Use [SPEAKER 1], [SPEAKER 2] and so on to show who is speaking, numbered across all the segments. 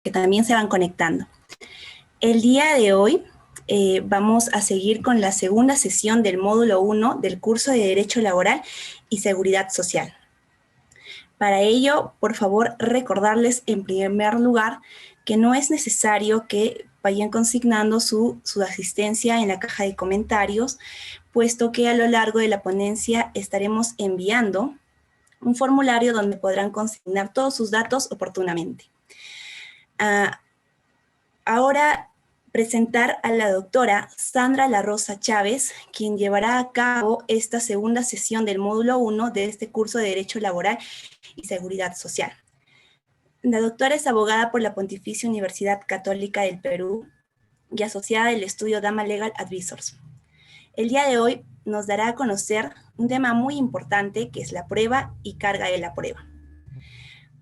[SPEAKER 1] que también se van conectando. El día de hoy vamos a seguir con la segunda sesión del módulo 1 del curso de Derecho Laboral y Seguridad Social. Para ello, por favor, recordarles en primer lugar que no es necesario que vayan consignando su asistencia en la caja de comentarios, puesto que a lo largo de la ponencia estaremos enviando un formulario donde podrán consignar todos sus datos oportunamente. Ahora presentar a la doctora Sandra La Rosa Chávez, quien llevará a cabo esta segunda sesión del módulo 1 de este curso de Derecho Laboral y Seguridad Social. La doctora es abogada por la Pontificia Universidad Católica del Perú y asociada del estudio Dama Legal Advisors. El día de hoy nos dará a conocer un tema muy importante que es la prueba y carga de la prueba.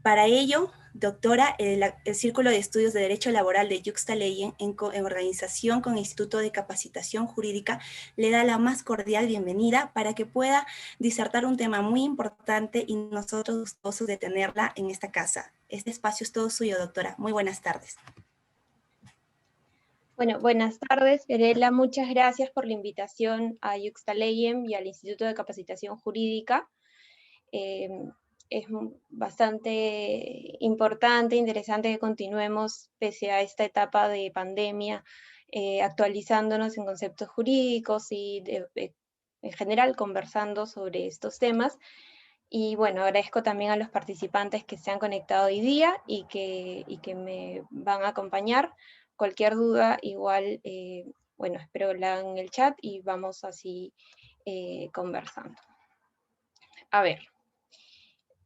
[SPEAKER 1] Para ello, doctora, el Círculo de Estudios de Derecho Laboral de Yuxta Leyen, en organización con el Instituto de Capacitación Jurídica, le da la más cordial bienvenida para que pueda disertar un tema muy importante y nosotros gustosos de tenerla en esta casa. Este espacio es todo suyo, doctora. Muy buenas tardes.
[SPEAKER 2] Bueno, buenas tardes, Fiorella. Muchas gracias por la invitación a Yuxta Leyen y al Instituto de Capacitación Jurídica. Es bastante importante, interesante que continuemos, pese a esta etapa de pandemia, actualizándonos en conceptos jurídicos y en general conversando sobre estos temas. Y bueno, agradezco también a los participantes que se han conectado hoy día y que me van a acompañar. Cualquier duda, igual, bueno, espero que la hagan en el chat y vamos así conversando. A ver.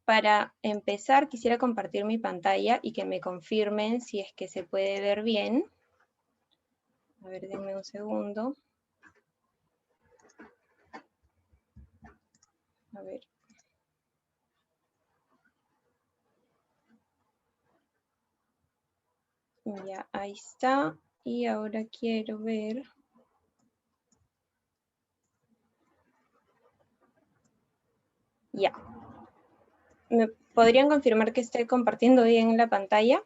[SPEAKER 2] Para empezar, quisiera compartir mi pantalla y que me confirmen si es que se puede ver bien. A ver, denme un segundo. A ver. Ya, ahí está. Y ahora quiero ver. Ya. ¿Me podrían confirmar que estoy compartiendo bien la pantalla?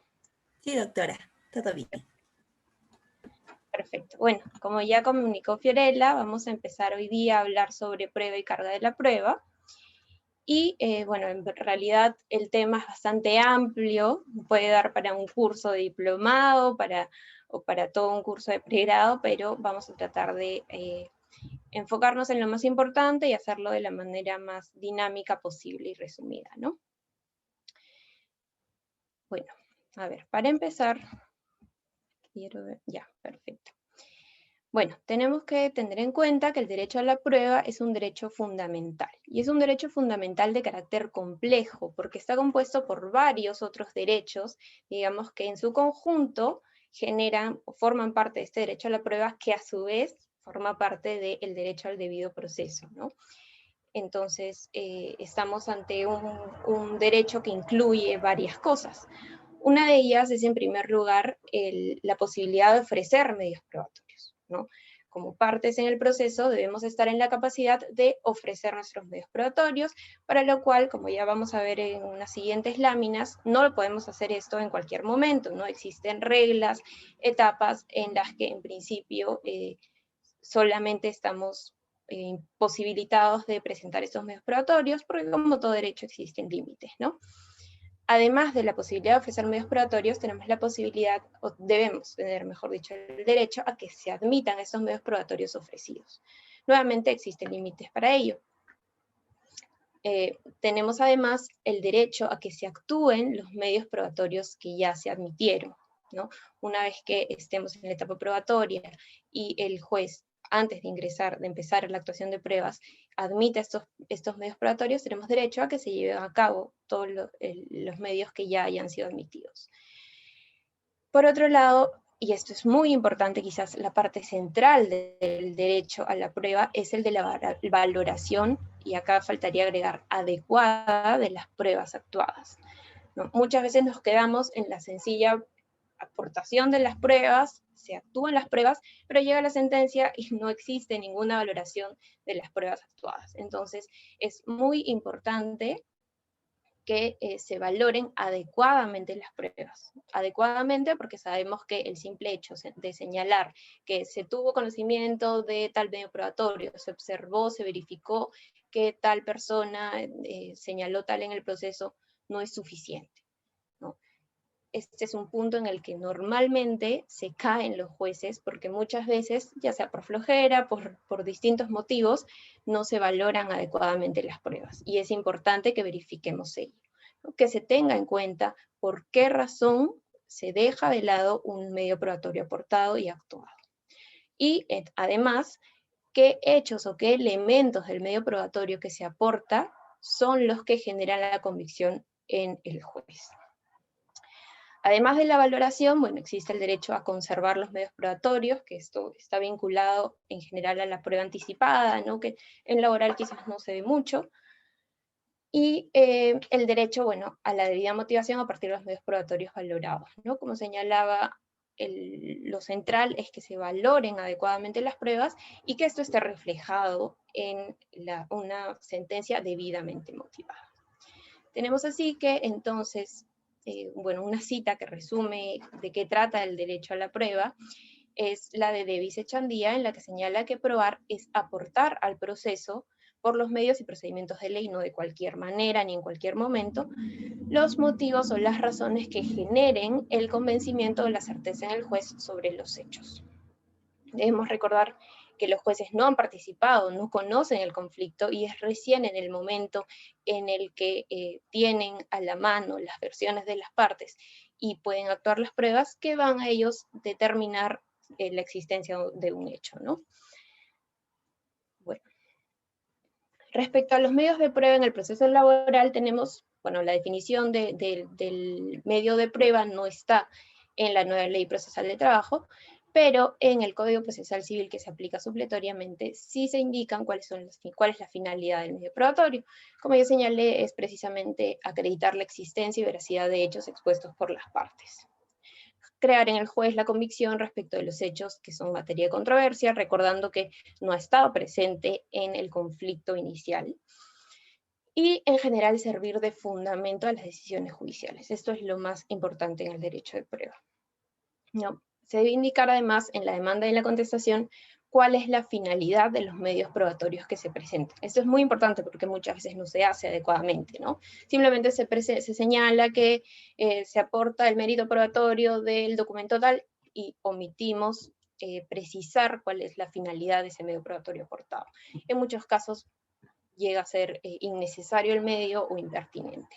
[SPEAKER 1] Sí, doctora, todo bien.
[SPEAKER 2] Perfecto. Bueno, como ya comunicó Fiorella, vamos a empezar hoy día a hablar sobre prueba y carga de la prueba. Y bueno, en realidad el tema es bastante amplio, puede dar para un curso de diplomado o para todo un curso de pregrado, pero vamos a tratar de enfocarnos en lo más importante y hacerlo de la manera más dinámica posible y resumida, ¿no? Bueno, a ver, para empezar, quiero ver, ya, perfecto. Bueno, tenemos que tener en cuenta que el derecho a la prueba es un derecho fundamental, y es un derecho fundamental de carácter complejo, porque está compuesto por varios otros derechos, digamos que en su conjunto generan o forman parte de este derecho a la prueba, que a su vez forma parte del derecho al debido proceso, ¿no? Entonces, estamos ante un derecho que incluye varias cosas. Una de ellas es, en primer lugar, la posibilidad de ofrecer medios probatorios, ¿no? Como partes en el proceso, debemos estar en la capacidad de ofrecer nuestros medios probatorios, para lo cual, como ya vamos a ver en unas siguientes láminas, no podemos hacer esto en cualquier momento, ¿no? Existen reglas, etapas en las que, en principio, solamente estamos posibilitados de presentar estos medios probatorios, porque como todo derecho existen límites, ¿no? Además de la posibilidad de ofrecer medios probatorios, tenemos la posibilidad, o debemos tener, mejor dicho, el derecho a que se admitan estos medios probatorios ofrecidos. Nuevamente existen límites para ello. Tenemos además el derecho a que se actúen los medios probatorios que ya se admitieron, ¿no? Una vez que estemos en la etapa probatoria y el juez, antes de empezar la actuación de pruebas, admite estos medios probatorios, tenemos derecho a que se lleven a cabo todos los medios que ya hayan sido admitidos. Por otro lado, y esto es muy importante, quizás la parte central del derecho a la prueba, es el de la valoración, y acá faltaría agregar adecuada, de las pruebas actuadas, ¿no? Muchas veces nos quedamos en la sencilla aportación de las pruebas, se actúan las pruebas, pero llega la sentencia y no existe ninguna valoración de las pruebas actuadas. Entonces, es muy importante que se valoren adecuadamente las pruebas. Adecuadamente porque sabemos que el simple hecho de señalar que se tuvo conocimiento de tal medio probatorio, se observó, se verificó que tal persona señaló tal en el proceso, no es suficiente, ¿no? Este es un punto en el que normalmente se caen los jueces, porque muchas veces, ya sea por flojera, por distintos motivos, no se valoran adecuadamente las pruebas. Y es importante que verifiquemos ello, ¿no? Que se tenga en cuenta por qué razón se deja de lado un medio probatorio aportado y actuado. Y además, qué hechos o qué elementos del medio probatorio que se aporta son los que generan la convicción en el juez. Además de la valoración, bueno, existe el derecho a conservar los medios probatorios, que esto está vinculado en general a la prueba anticipada, ¿no? Que en laboral quizás no se ve mucho. Y el derecho, bueno, a la debida motivación a partir de los medios probatorios valorados, ¿no? Como señalaba, lo central es que se valoren adecuadamente las pruebas y que esto esté reflejado en una sentencia debidamente motivada. Tenemos así que entonces, bueno, una cita que resume de qué trata el derecho a la prueba es la de Davis Echandía, en la que señala que probar es aportar al proceso por los medios y procedimientos de ley, no de cualquier manera ni en cualquier momento, los motivos o las razones que generen el convencimiento o la certeza en el juez sobre los hechos. Debemos recordar que los jueces no han participado, no conocen el conflicto, y es recién en el momento en el que tienen a la mano las versiones de las partes y pueden actuar las pruebas que van a ellos determinar la existencia de un hecho, ¿no? Bueno. Respecto a los medios de prueba en el proceso laboral, tenemos, bueno, la definición del medio de prueba no está en la nueva Ley Procesal de Trabajo, pero en el Código Procesal Civil que se aplica supletoriamente sí se indican cuál es la finalidad del medio probatorio. Como ya señalé, es precisamente acreditar la existencia y veracidad de hechos expuestos por las partes. Crear en el juez la convicción respecto de los hechos que son materia de controversia, recordando que no ha estado presente en el conflicto inicial. Y en general servir de fundamento a las decisiones judiciales. Esto es lo más importante en el derecho de prueba. ¿No? Se debe indicar además en la demanda y en la contestación cuál es la finalidad de los medios probatorios que se presentan. Esto es muy importante porque muchas veces no se hace adecuadamente, ¿no? Simplemente se señala que se aporta el mérito probatorio del documento tal y omitimos precisar cuál es la finalidad de ese medio probatorio aportado. En muchos casos llega a ser innecesario el medio o impertinente.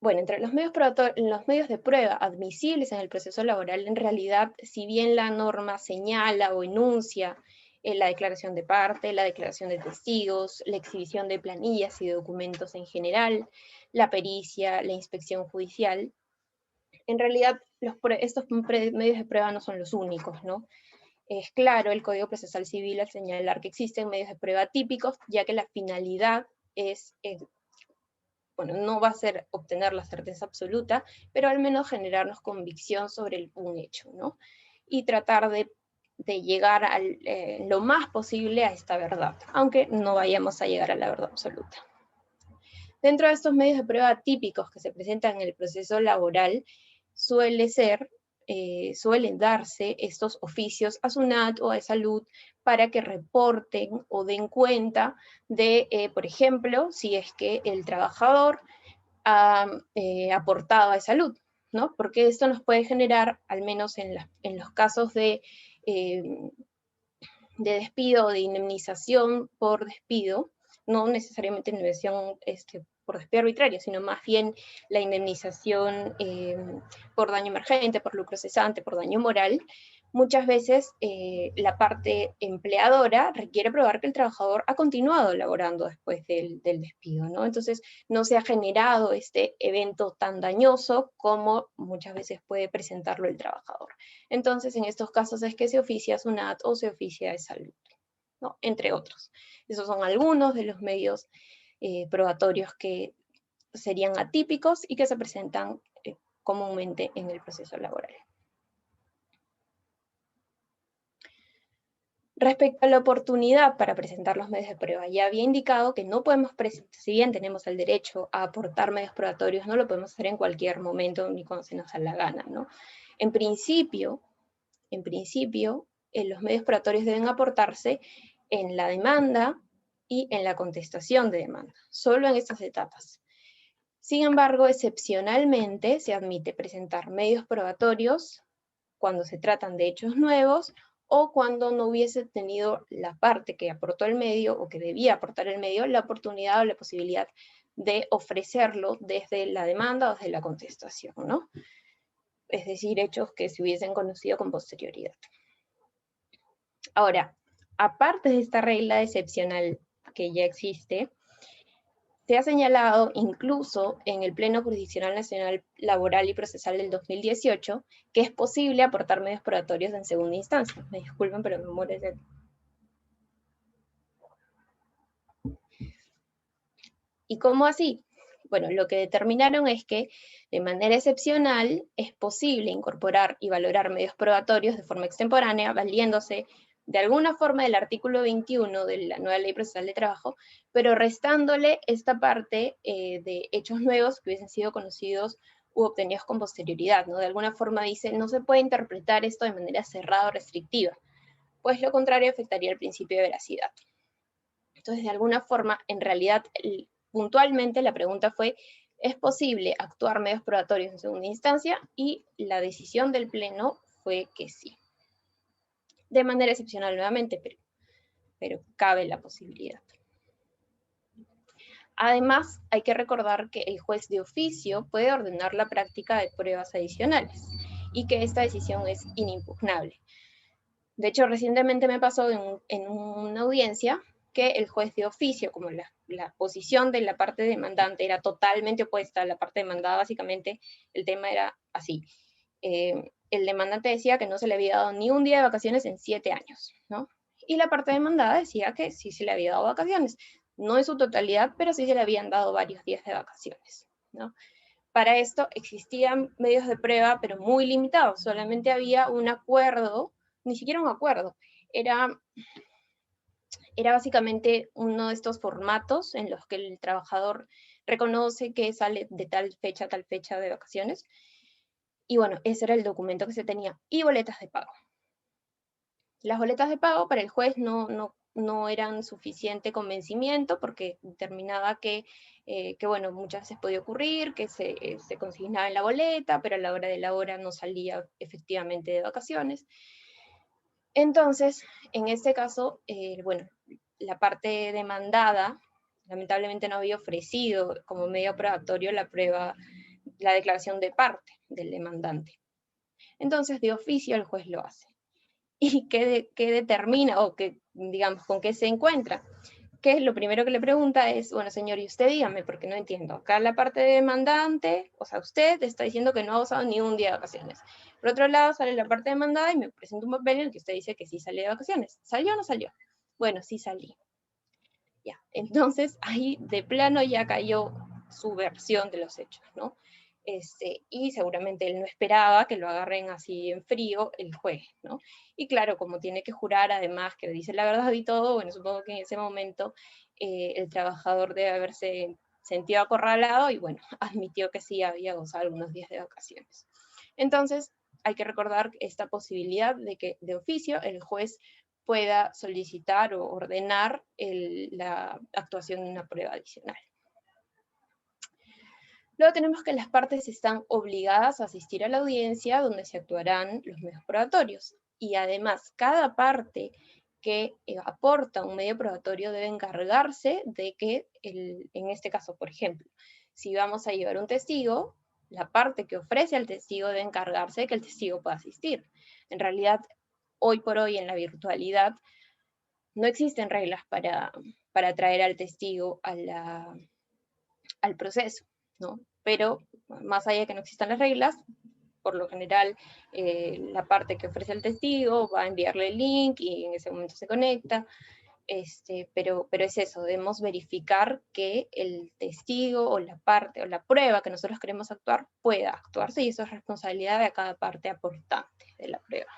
[SPEAKER 2] Bueno, entre los medios de prueba admisibles en el proceso laboral, en realidad, si bien la norma señala o enuncia la declaración de parte, la declaración de testigos, la exhibición de planillas y de documentos en general, la pericia, la inspección judicial, en realidad estos medios de prueba no son los únicos, ¿no? Es claro el Código Procesal Civil al señalar que existen medios de prueba típicos, ya que la finalidad es bueno, no va a ser obtener la certeza absoluta, pero al menos generarnos convicción sobre un hecho, ¿no? Y tratar de llegar lo más posible a esta verdad, aunque no vayamos a llegar a la verdad absoluta. Dentro de estos medios de prueba típicos que se presentan en el proceso laboral, suelen darse estos oficios a SUNAT o a Salud para que reporten o den cuenta de, por ejemplo, si es que el trabajador ha aportado a Salud, ¿no? Porque esto nos puede generar, al menos en los casos de despido o de indemnización por despido, no necesariamente indemnización por despido arbitrario, sino más bien la indemnización por daño emergente, por lucro cesante, por daño moral. Muchas veces la parte empleadora requiere probar que el trabajador ha continuado laborando después del despido, ¿no? Entonces no se ha generado este evento tan dañoso como muchas veces puede presentarlo el trabajador. Entonces en estos casos es que se oficia a SUNAT o se oficia a Salud, ¿no? Entre otros. Esos son algunos de los medios probatorios que serían atípicos y que se presentan comúnmente en el proceso laboral. Respecto a la oportunidad para presentar los medios de prueba, ya había indicado que no podemos presentar, si bien tenemos el derecho a aportar medios probatorios, no lo podemos hacer en cualquier momento ni cuando se nos da la gana, ¿no? En principio, los medios probatorios deben aportarse en la demanda y en la contestación de demanda, solo en estas etapas. Sin embargo, excepcionalmente se admite presentar medios probatorios cuando se tratan de hechos nuevos o cuando no hubiese tenido la parte que aportó el medio o que debía aportar el medio la oportunidad o la posibilidad de ofrecerlo desde la demanda o desde la contestación, ¿no? Es decir, hechos que se hubiesen conocido con posterioridad. Ahora, aparte de esta regla excepcional que ya existe, se ha señalado incluso en el Pleno Jurisdiccional Nacional Laboral y Procesal del 2018 que es posible aportar medios probatorios en segunda instancia. Me disculpen, pero me muero de... ¿Y cómo así? Bueno, lo que determinaron es que de manera excepcional es posible incorporar y valorar medios probatorios de forma extemporánea, valiéndose de alguna forma del artículo 21 de la nueva Ley Procesal de Trabajo, pero restándole esta parte de hechos nuevos que hubiesen sido conocidos u obtenidos con posterioridad, ¿no? De alguna forma dice, no se puede interpretar esto de manera cerrada o restrictiva, pues lo contrario afectaría el principio de veracidad. Entonces, de alguna forma, en realidad, puntualmente la pregunta fue, ¿es posible actuar medios probatorios en segunda instancia? Y la decisión del Pleno fue que sí. De manera excepcional nuevamente, pero cabe la posibilidad. Además, hay que recordar que el juez de oficio puede ordenar la práctica de pruebas adicionales y que esta decisión es inimpugnable. De hecho, recientemente me pasó en una audiencia que el juez de oficio, como la posición de la parte demandante era totalmente opuesta a la parte demandada, básicamente el tema era así. El demandante decía que no se le había dado ni un día de vacaciones en 7 años, ¿no? Y la parte demandada decía que sí se le había dado vacaciones, no en su totalidad, pero sí se le habían dado varios días de vacaciones, ¿no? Para esto existían medios de prueba, pero muy limitados, solamente había un acuerdo, ni siquiera un acuerdo, era básicamente uno de estos formatos en los que el trabajador reconoce que sale de tal fecha a tal fecha de vacaciones. Y bueno, ese era el documento que se tenía. Y boletas de pago. Las boletas de pago para el juez no eran suficiente convencimiento porque determinaba que bueno, muchas veces podía ocurrir que se consignaba en la boleta, pero a la hora de la hora no salía efectivamente de vacaciones. Entonces, en este caso, bueno, la parte demandada lamentablemente no había ofrecido como medio probatorio la declaración de parte del demandante. Entonces, de oficio el juez lo hace. ¿Y qué determina o digamos, con qué se encuentra? Que lo primero que le pregunta es, bueno, señor, y usted dígame, porque no entiendo. Acá la parte de demandante, o sea, usted está diciendo que no ha usado ni un día de vacaciones. Por otro lado, sale la parte demandada y me presenta un papel en el que usted dice que sí salió de vacaciones. ¿Salió o no salió? Bueno, sí salí. Ya, entonces ahí de plano ya cayó su versión de los hechos, ¿no? Y seguramente él no esperaba que lo agarren así en frío el juez, ¿no? Y claro, como tiene que jurar además que dice la verdad y todo, bueno, supongo que en ese momento el trabajador debe haberse sentido acorralado y bueno, admitió que sí había gozado algunos días de vacaciones. Entonces, hay que recordar esta posibilidad de que de oficio el juez pueda solicitar o ordenar la actuación de una prueba adicional. Luego tenemos que las partes están obligadas a asistir a la audiencia donde se actuarán los medios probatorios. Y además, cada parte que aporta un medio probatorio debe encargarse de que, en este caso, por ejemplo, si vamos a llevar un testigo, la parte que ofrece al testigo debe encargarse de que el testigo pueda asistir. En realidad, hoy por hoy en la virtualidad, no existen reglas para traer al testigo al proceso, ¿no? Pero más allá de que no existan las reglas, por lo general la parte que ofrece el testigo va a enviarle el link y en ese momento se conecta, pero es eso, debemos verificar que el testigo o la parte o la prueba que nosotros queremos actuar pueda actuarse y eso es responsabilidad de cada parte aportante de la prueba.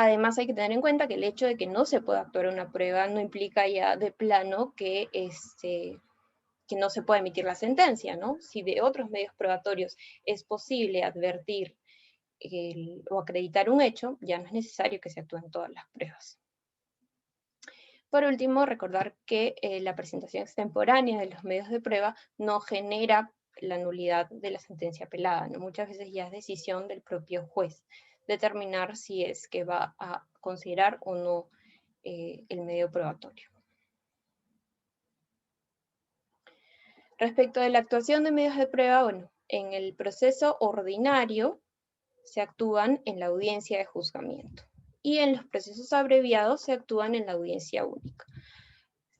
[SPEAKER 2] Además hay que tener en cuenta que el hecho de que no se pueda actuar una prueba no implica ya de plano que no se puede emitir la sentencia, ¿no? Si de otros medios probatorios es posible advertir o acreditar un hecho, ya no es necesario que se actúen todas las pruebas. Por último, recordar que la presentación extemporánea de los medios de prueba no genera la nulidad de la sentencia apelada, ¿no? Muchas veces ya es decisión del propio juez determinar si es que va a considerar o no el medio probatorio. Respecto de la actuación de medios de prueba, bueno, en el proceso ordinario se actúan en la audiencia de juzgamiento y en los procesos abreviados se actúan en la audiencia única.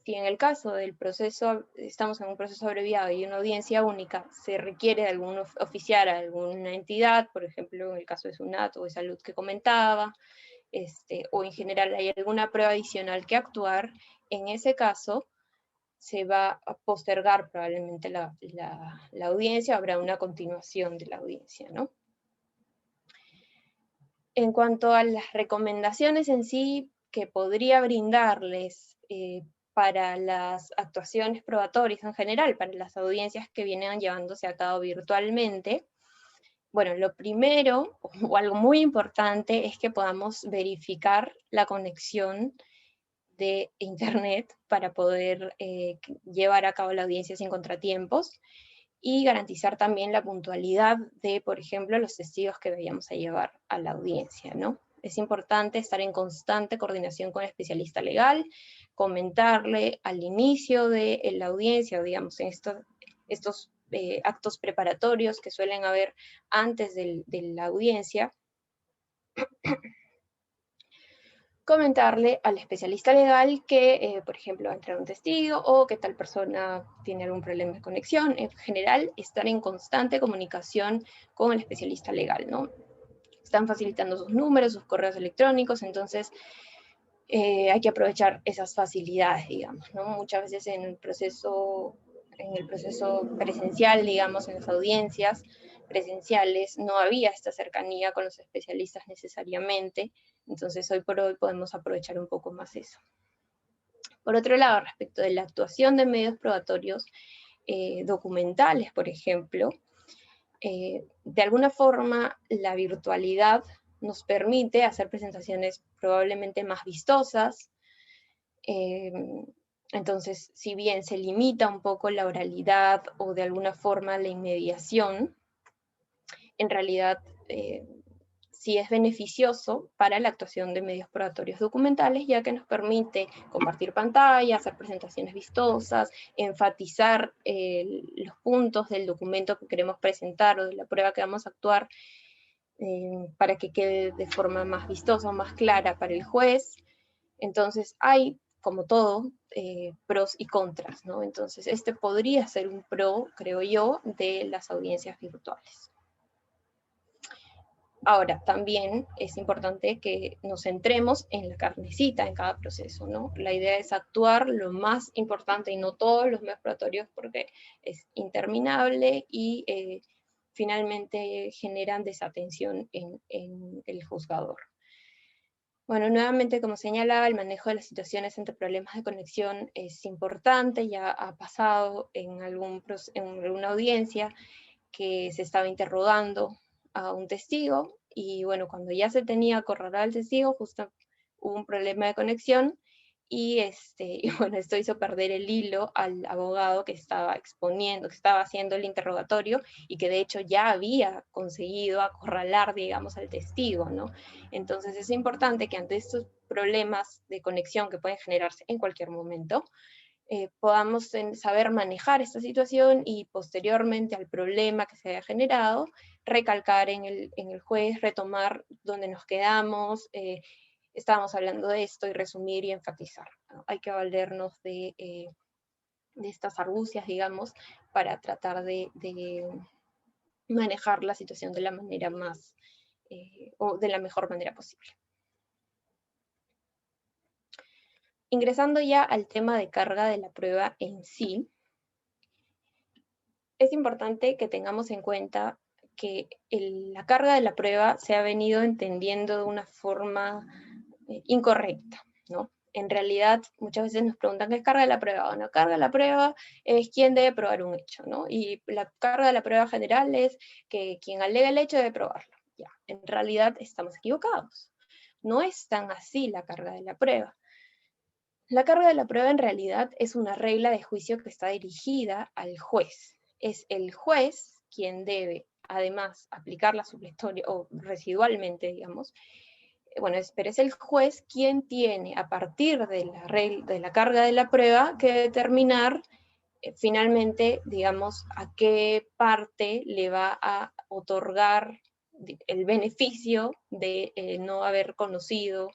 [SPEAKER 2] Si en el caso del proceso, estamos en un proceso abreviado y una audiencia única, se requiere de algún oficiar a alguna entidad, por ejemplo, en el caso de SUNAT o de salud que comentaba, o en general hay alguna prueba adicional que actuar, en ese caso se va a postergar probablemente la audiencia, habrá una continuación de la audiencia, ¿no? En cuanto a las recomendaciones en sí que podría brindarles para las actuaciones probatorias en general, para las audiencias que vienen llevándose a cabo virtualmente, bueno, lo primero, o algo muy importante, es que podamos verificar la conexión de internet para poder llevar a cabo la audiencia sin contratiempos y garantizar también la puntualidad de, por ejemplo, los testigos que vayamos a llevar a la audiencia, ¿no? Es importante estar en constante coordinación con el especialista legal, comentarle al inicio de la audiencia, o digamos, en estos actos preparatorios que suelen haber antes de la audiencia, comentarle al especialista legal que, por ejemplo, va a entrar un testigo o que tal persona tiene algún problema de conexión. En general, estar en constante comunicación con el especialista legal, ¿no? Están facilitando sus números, sus correos electrónicos, entonces hay que aprovechar esas facilidades, digamos, ¿no? Muchas veces en el proceso presencial, digamos, en las audiencias presenciales, no había esta cercanía con los especialistas necesariamente, entonces hoy por hoy podemos aprovechar un poco más eso. Por otro lado, respecto de la actuación de medios probatorios documentales, por ejemplo, de alguna forma la virtualidad nos permite hacer presentaciones probablemente más vistosas. Entonces, si bien se limita un poco la oralidad o de alguna forma la inmediación, en realidad sí es beneficioso para la actuación de medios probatorios documentales, ya que nos permite compartir pantalla, hacer presentaciones vistosas, enfatizar los puntos del documento que queremos presentar o de la prueba que vamos a actuar, para que quede de forma más vistosa o más clara para el juez. Entonces hay, como todo, pros y contras, ¿no? Entonces este podría ser un pro, creo yo, de las audiencias virtuales. Ahora, también es importante que nos centremos en la carnecita en cada proceso, ¿no? La idea es actuar lo más importante y no todos los medios probatorios porque es interminable y finalmente generan desatención en el juzgador. Bueno, nuevamente, como señalaba, el manejo de las situaciones entre problemas de conexión es importante, ya ha pasado en alguna audiencia que se estaba interrogando a un testigo, y bueno, cuando ya se tenía acorralado al testigo, justo hubo un problema de conexión, y bueno, esto hizo perder el hilo al abogado que estaba exponiendo, que estaba haciendo el interrogatorio, y que de hecho ya había conseguido acorralar, digamos, al testigo, ¿no? Entonces es importante que ante estos problemas de conexión que pueden generarse en cualquier momento, podamos saber manejar esta situación y posteriormente al problema que se haya generado, recalcar en el juez, retomar donde nos quedamos, estábamos hablando de esto, y resumir y enfatizar, ¿no? Hay que valernos de estas argucias, digamos, para tratar de manejar la situación de la manera más, o de la mejor manera posible. Ingresando ya al tema de carga de la prueba en sí, es importante que tengamos en cuenta que la carga de la prueba se ha venido entendiendo de una forma incorrecta, ¿no? En realidad, muchas veces nos preguntan qué es carga de la prueba. Bueno, carga de la prueba es quién debe probar un hecho, ¿no? Y la carga de la prueba general es que quien alega el hecho debe probarlo. Ya, en realidad estamos equivocados. No es tan así la carga de la prueba. La carga de la prueba en realidad es una regla de juicio que está dirigida al juez. Es el juez quien debe, además, aplicarla supletoria o residualmente, digamos. Bueno, pero es el juez quien tiene, a partir de la carga de la prueba, que determinar finalmente, digamos, a qué parte le va a otorgar el beneficio de no haber conocido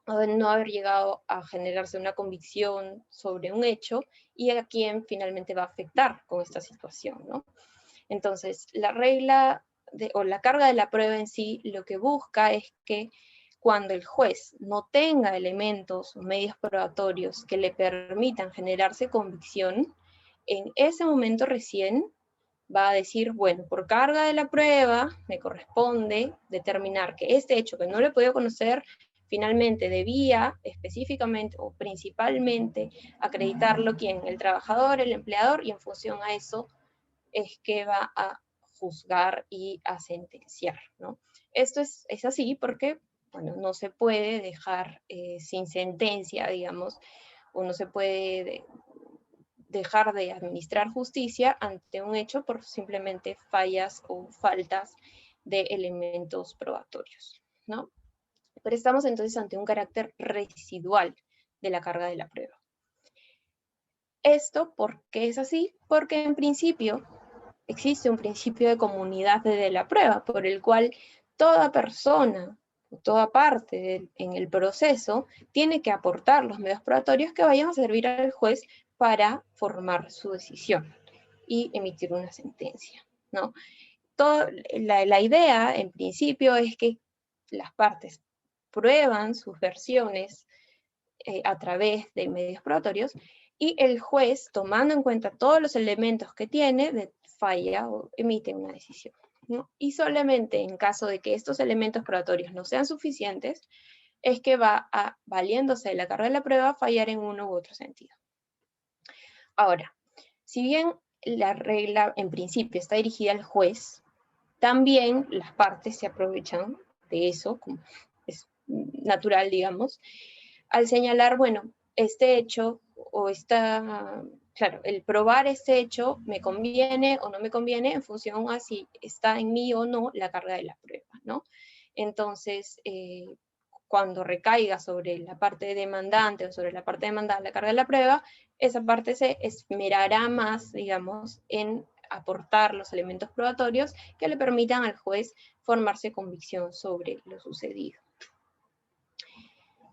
[SPEAKER 2] no haber llegado a generarse una convicción sobre un hecho y a quién finalmente va a afectar con esta situación, ¿no? Entonces, la regla o la carga de la prueba en sí lo que busca es que cuando el juez no tenga elementos o medios probatorios que le permitan generarse convicción, en ese momento recién va a decir, bueno, por carga de la prueba me corresponde determinar que este hecho que no le he podido conocer finalmente debía específicamente o principalmente acreditarlo quien, el trabajador, el empleador, y en función a eso es que va a juzgar y a sentenciar, ¿no? Esto es así porque, bueno, no se puede dejar sin sentencia, digamos, o no se puede dejar de administrar justicia ante un hecho por simplemente fallas o faltas de elementos probatorios, ¿no? Pero estamos entonces ante un carácter residual de la carga de la prueba. ¿Esto por qué es así? Porque en principio existe un principio de comunidad de la prueba, por el cual toda persona, toda parte en el proceso, tiene que aportar los medios probatorios que vayan a servir al juez para formar su decisión y emitir una sentencia, ¿no? La idea, en principio, es que las partes prueban sus versiones a través de medios probatorios y el juez, tomando en cuenta todos los elementos que tiene, falla o emite una decisión, ¿no? Y solamente en caso de que estos elementos probatorios no sean suficientes, es que va a, valiéndose de la carga de la prueba, fallar en uno u otro sentido. Ahora, si bien la regla en principio está dirigida al juez, también las partes se aprovechan de eso, como es natural, digamos, al señalar, bueno, este hecho o claro, el probar este hecho me conviene o no me conviene en función a si está en mí o no la carga de la prueba, ¿no? Entonces, cuando recaiga sobre la parte demandante o sobre la parte demandada la carga de la prueba, esa parte se esmerará más, digamos, en aportar los elementos probatorios que le permitan al juez formarse convicción sobre lo sucedido.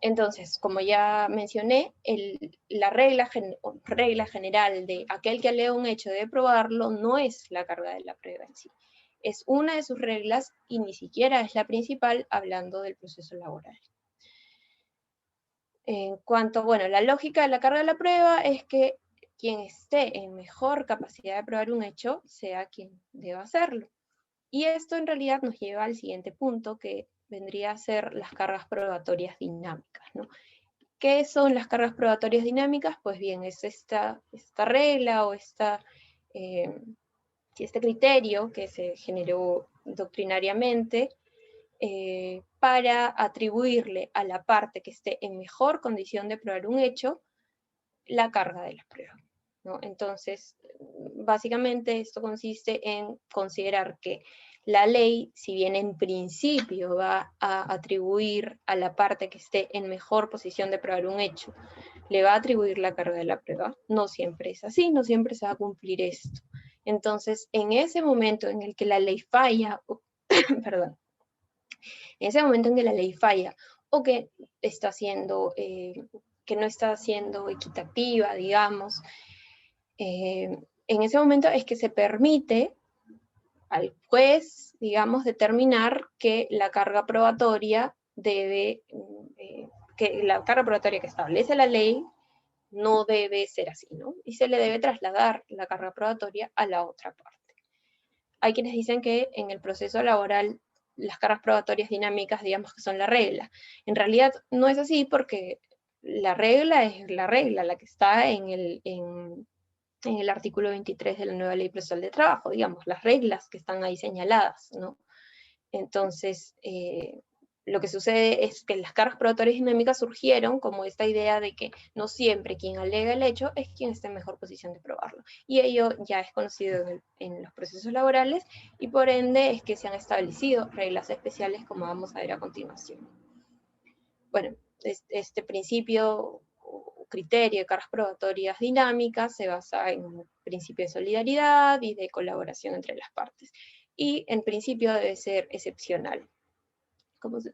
[SPEAKER 2] Entonces, como ya mencioné, la regla general de aquel que alega un hecho debe probarlo no es la carga de la prueba en sí. Es una de sus reglas y ni siquiera es la principal hablando del proceso laboral. En cuanto, bueno, la lógica de la carga de la prueba es que quien esté en mejor capacidad de probar un hecho sea quien deba hacerlo. Y esto en realidad nos lleva al siguiente punto, que vendría a ser las cargas probatorias dinámicas, ¿no? ¿Qué son las cargas probatorias dinámicas? Pues bien, es esta regla o este criterio que se generó doctrinariamente para atribuirle a la parte que esté en mejor condición de probar un hecho la carga de la prueba, ¿no? Entonces, básicamente esto consiste en considerar que la ley, si bien en principio va a atribuir a la parte que esté en mejor posición de probar un hecho, le va a atribuir la carga de la prueba, no siempre es así, no siempre se va a cumplir esto. Entonces, en ese momento en el que la ley falla, perdón, en ese momento en que la ley falla o que está siendo, que no está siendo equitativa, digamos, en ese momento es que se permite al juez, digamos, determinar que la carga probatoria que la carga probatoria que establece la ley no debe ser así, ¿no? Y se le debe trasladar la carga probatoria a la otra parte. Hay quienes dicen que en el proceso laboral las cargas probatorias dinámicas, digamos que son la regla. En realidad no es así porque la regla es la regla, la que está en el artículo 23 de la nueva Ley Procesal de Trabajo, digamos, las reglas que están ahí señaladas, ¿no? Entonces, lo que sucede es que las cargas probatorias dinámicas surgieron como esta idea de que no siempre quien alega el hecho es quien está en mejor posición de probarlo. Y ello ya es conocido en los procesos laborales, y por ende es que se han establecido reglas especiales, como vamos a ver a continuación. Bueno, este principio o criterio de cargas probatorias dinámicas se basa en un principio de solidaridad y de colaboración entre las partes. Y en principio debe ser excepcional.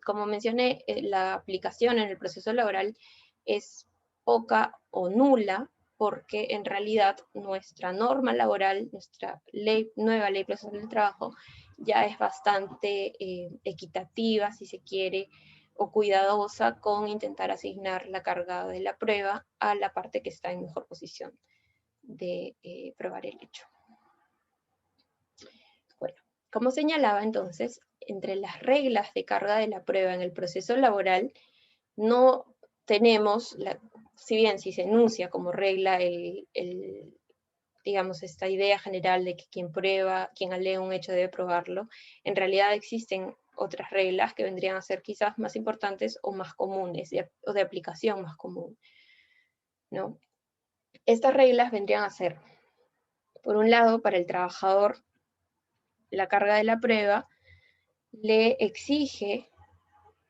[SPEAKER 2] Como mencioné, la aplicación en el proceso laboral es poca o nula, porque en realidad nuestra norma laboral, nuestra nueva ley procesal del trabajo, ya es bastante equitativa, si se quiere, o cuidadosa con intentar asignar la carga de la prueba a la parte que está en mejor posición de probar el hecho. Bueno, como señalaba entonces, entre las reglas de carga de la prueba en el proceso laboral, no tenemos, si bien si se enuncia como regla digamos, esta idea general de que quien alega un hecho debe probarlo, en realidad existen otras reglas que vendrían a ser quizás más importantes o más comunes, o de aplicación más común, ¿no? Estas reglas vendrían a ser, por un lado, para el trabajador, la carga de la prueba le exige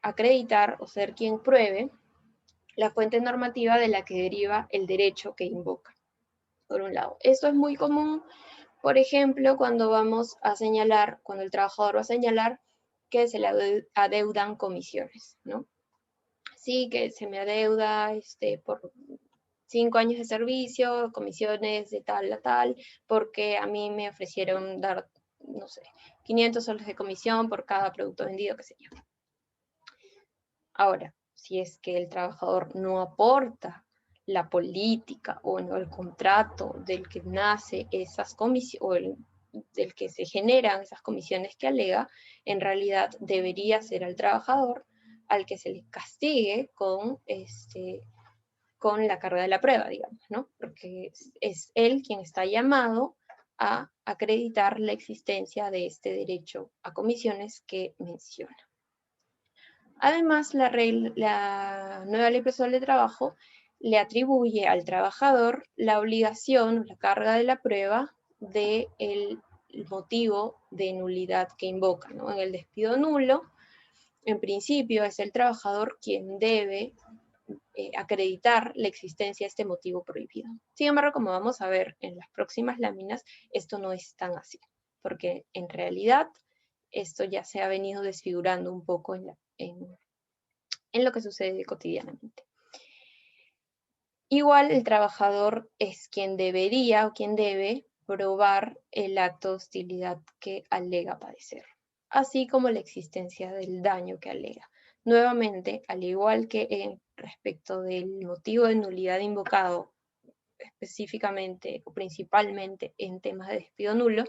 [SPEAKER 2] acreditar o ser quien pruebe la fuente normativa de la que deriva el derecho que invoca, por un lado. Esto es muy común, por ejemplo, cuando el trabajador va a señalar que se le adeudan comisiones, ¿no? Sí, que se me adeuda por 5 años de servicio, comisiones de tal a tal, porque a mí me ofrecieron dar, no sé, 500 soles de comisión por cada producto vendido, qué sé yo. Ahora, si es que el trabajador no aporta la política o no el contrato del que nace esas comisiones, o del que se generan esas comisiones que alega, en realidad debería ser al trabajador al que se le castigue con la carga de la prueba, digamos, ¿no? Porque es él quien está llamado a acreditar la existencia de este derecho a comisiones que menciona. Además, la nueva Ley Procesal de Trabajo le atribuye al trabajador la obligación, la carga de la prueba del motivo de nulidad que invoca, ¿no? En el despido nulo, en principio, es el trabajador quien debe acreditar la existencia de este motivo prohibido. Sin embargo, como vamos a ver en las próximas láminas, esto no es tan así, porque en realidad esto ya se ha venido desfigurando un poco en lo que sucede cotidianamente. Igual el trabajador es quien debería o quien debe probar el acto de hostilidad que alega padecer, así como la existencia del daño que alega. Nuevamente, al igual que respecto del motivo de nulidad invocado específicamente o principalmente en temas de despido nulo,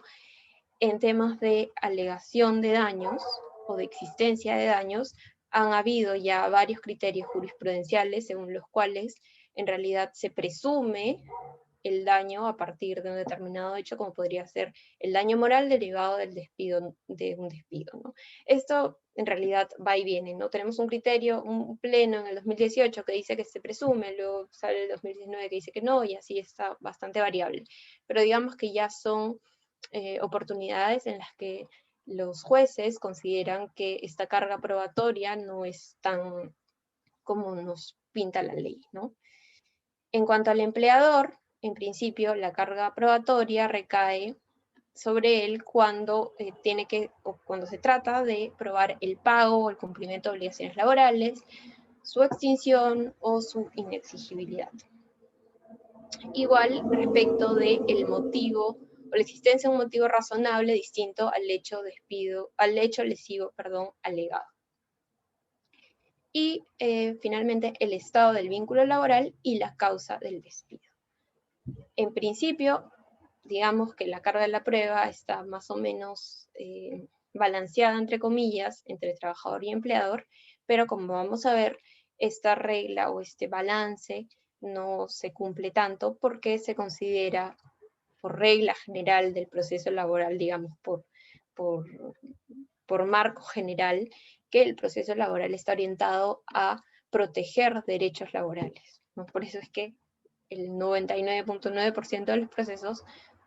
[SPEAKER 2] en temas de alegación de daños o de existencia de daños, han habido ya varios criterios jurisprudenciales según los cuales en realidad se presume el daño a partir de un determinado hecho, como podría ser el daño moral derivado del despido, de un despido, ¿no? Esto en realidad va y viene, ¿no? Tenemos un criterio, un pleno en el 2018 que dice que se presume, luego sale el 2019 que dice que no, y así está bastante variable. Pero digamos que ya son oportunidades en las que los jueces consideran que esta carga probatoria no es tan como nos pinta la ley, ¿no? En cuanto al empleador, en principio la carga probatoria recae sobre él cuando cuando se trata de probar el pago o el cumplimiento de obligaciones laborales, su extinción o su inexigibilidad. Igual respecto del motivo o la existencia de un motivo razonable distinto al hecho lesivo, alegado. Y finalmente el estado del vínculo laboral y la causa del despido. En principio, digamos que la carga de la prueba está más o menos balanceada, entre comillas, entre trabajador y empleador, pero como vamos a ver, esta regla o este balance no se cumple tanto porque se considera por regla general del proceso laboral, digamos, por, por marco general, que el proceso laboral está orientado a proteger derechos laborales, ¿no? Por eso es que el 99.9% de los procesos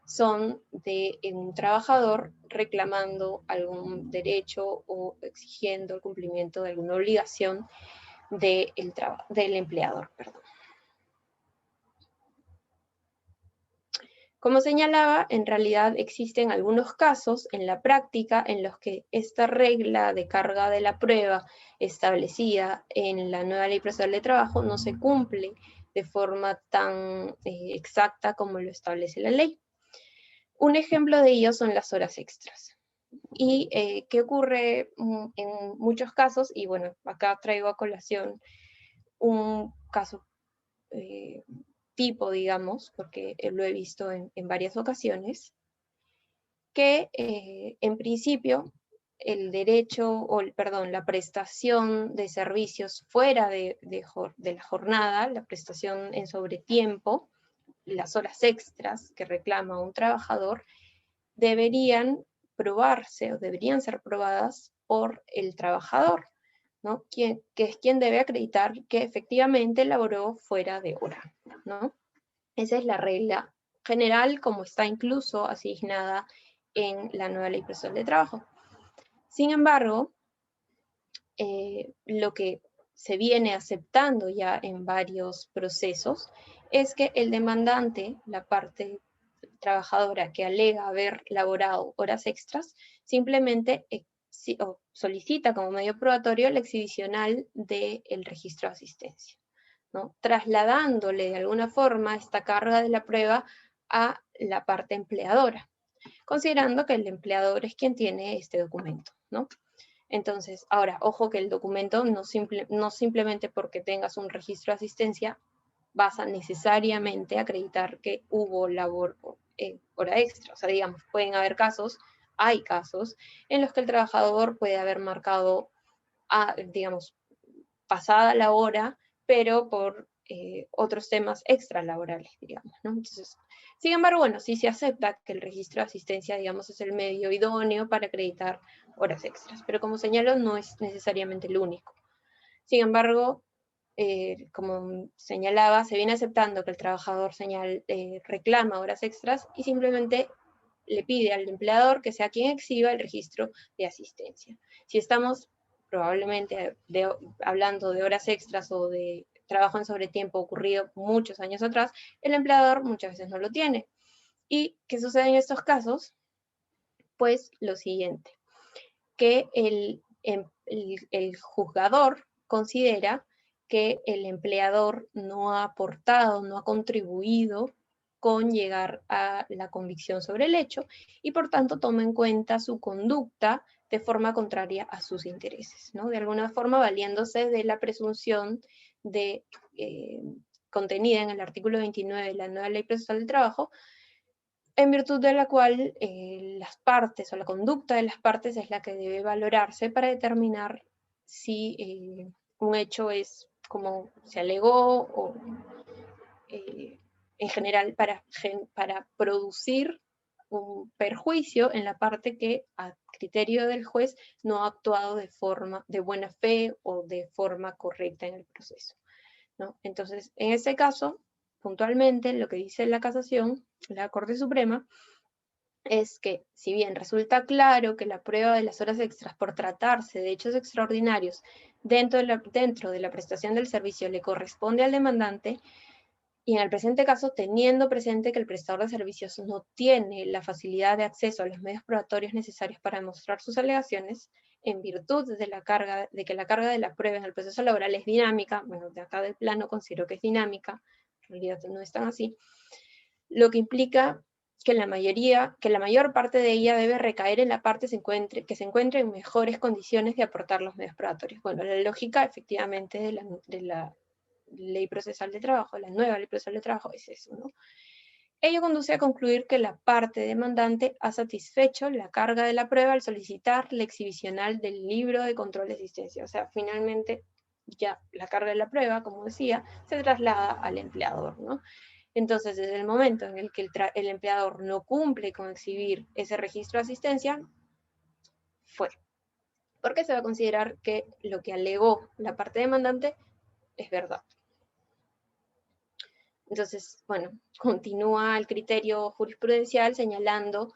[SPEAKER 2] son de un trabajador reclamando algún derecho o exigiendo el cumplimiento de alguna obligación del empleador. Perdón. Como señalaba, en realidad existen algunos casos en la práctica en los que esta regla de carga de la prueba establecida en la nueva Ley Procesal de Trabajo no se cumple de forma tan exacta como lo establece la ley. Un ejemplo de ello son las horas extras. ¿Y qué ocurre en muchos casos? Y bueno, acá traigo a colación un caso tipo, digamos, porque lo he visto en varias ocasiones, que en principio el derecho, perdón, la prestación de servicios fuera de la jornada, la prestación en sobretiempo, las horas extras que reclama un trabajador, deberían probarse o deberían ser probadas por el trabajador, ¿no? Que es quien debe acreditar que efectivamente laboró fuera de hora, ¿no? Esa es la regla general, como está incluso asignada en la nueva Ley Procesal de Trabajo. Sin embargo, lo que se viene aceptando ya en varios procesos es que el demandante, la parte trabajadora que alega haber laborado horas extras, simplemente solicita como medio probatorio la exhibicional del registro de asistencia, ¿no? Trasladándole de alguna forma esta carga de la prueba a la parte empleadora, considerando que el empleador es quien tiene este documento, ¿no? Entonces, ahora, ojo que el documento no simplemente porque tengas un registro de asistencia vas a necesariamente acreditar que hubo hora extra. O sea, digamos, pueden haber casos, hay casos, en los que el trabajador puede haber marcado, digamos, pasada la hora, pero por otros temas extralaborales, digamos, ¿no? Entonces, sin embargo, bueno, sí se acepta que el registro de asistencia, digamos, es el medio idóneo para acreditar horas extras, pero como señalo, no es necesariamente el único. Sin embargo, como señalaba, se viene aceptando que el trabajador reclama horas extras y simplemente le pide al empleador que sea quien exhiba el registro de asistencia. Si estamos probablemente hablando de horas extras o de trabajo en sobretiempo ocurrido muchos años atrás, el empleador muchas veces no lo tiene. ¿Y qué sucede en estos casos? Pues lo siguiente, que el juzgador considera que el empleador no ha aportado, no ha contribuido con llegar a la convicción sobre el hecho y por tanto toma en cuenta su conducta de forma contraria a sus intereses, ¿no? De alguna forma valiéndose de la presunción contenida en el artículo 29 de la nueva Ley Procesal del Trabajo, en virtud de la cual las partes o la conducta de las partes es la que debe valorarse para determinar si un hecho es como se alegó o en general para producir un perjuicio en la parte que a criterio del juez no ha actuado de buena fe o de forma correcta en el proceso, ¿no? Entonces, en ese caso, puntualmente, lo que dice la casación, la Corte Suprema, es que si bien resulta claro que la prueba de las horas extras por tratarse de hechos extraordinarios dentro de la prestación del servicio le corresponde al demandante, y en el presente caso, teniendo presente que el prestador de servicios no tiene la facilidad de acceso a los medios probatorios necesarios para demostrar sus alegaciones, en virtud de que la carga de la prueba en el proceso laboral es dinámica, bueno, de acá del plano considero que es dinámica, en realidad no es tan así, lo que implica que la mayor parte de ella debe recaer en la parte que se encuentre en mejores condiciones de aportar los medios probatorios. Bueno, la lógica efectivamente de la Ley Procesal de Trabajo, la nueva Ley Procesal de Trabajo es eso, ¿no? Ello conduce a concluir que la parte demandante ha satisfecho la carga de la prueba al solicitar la exhibicional del libro de control de asistencia. O sea, finalmente ya la carga de la prueba, como decía, se traslada al empleador, ¿no? Entonces, desde el momento en el que el empleador no cumple con exhibir ese registro de asistencia, fue. Porque se va a considerar que lo que alegó la parte demandante es verdad. Entonces, bueno, continúa el criterio jurisprudencial señalando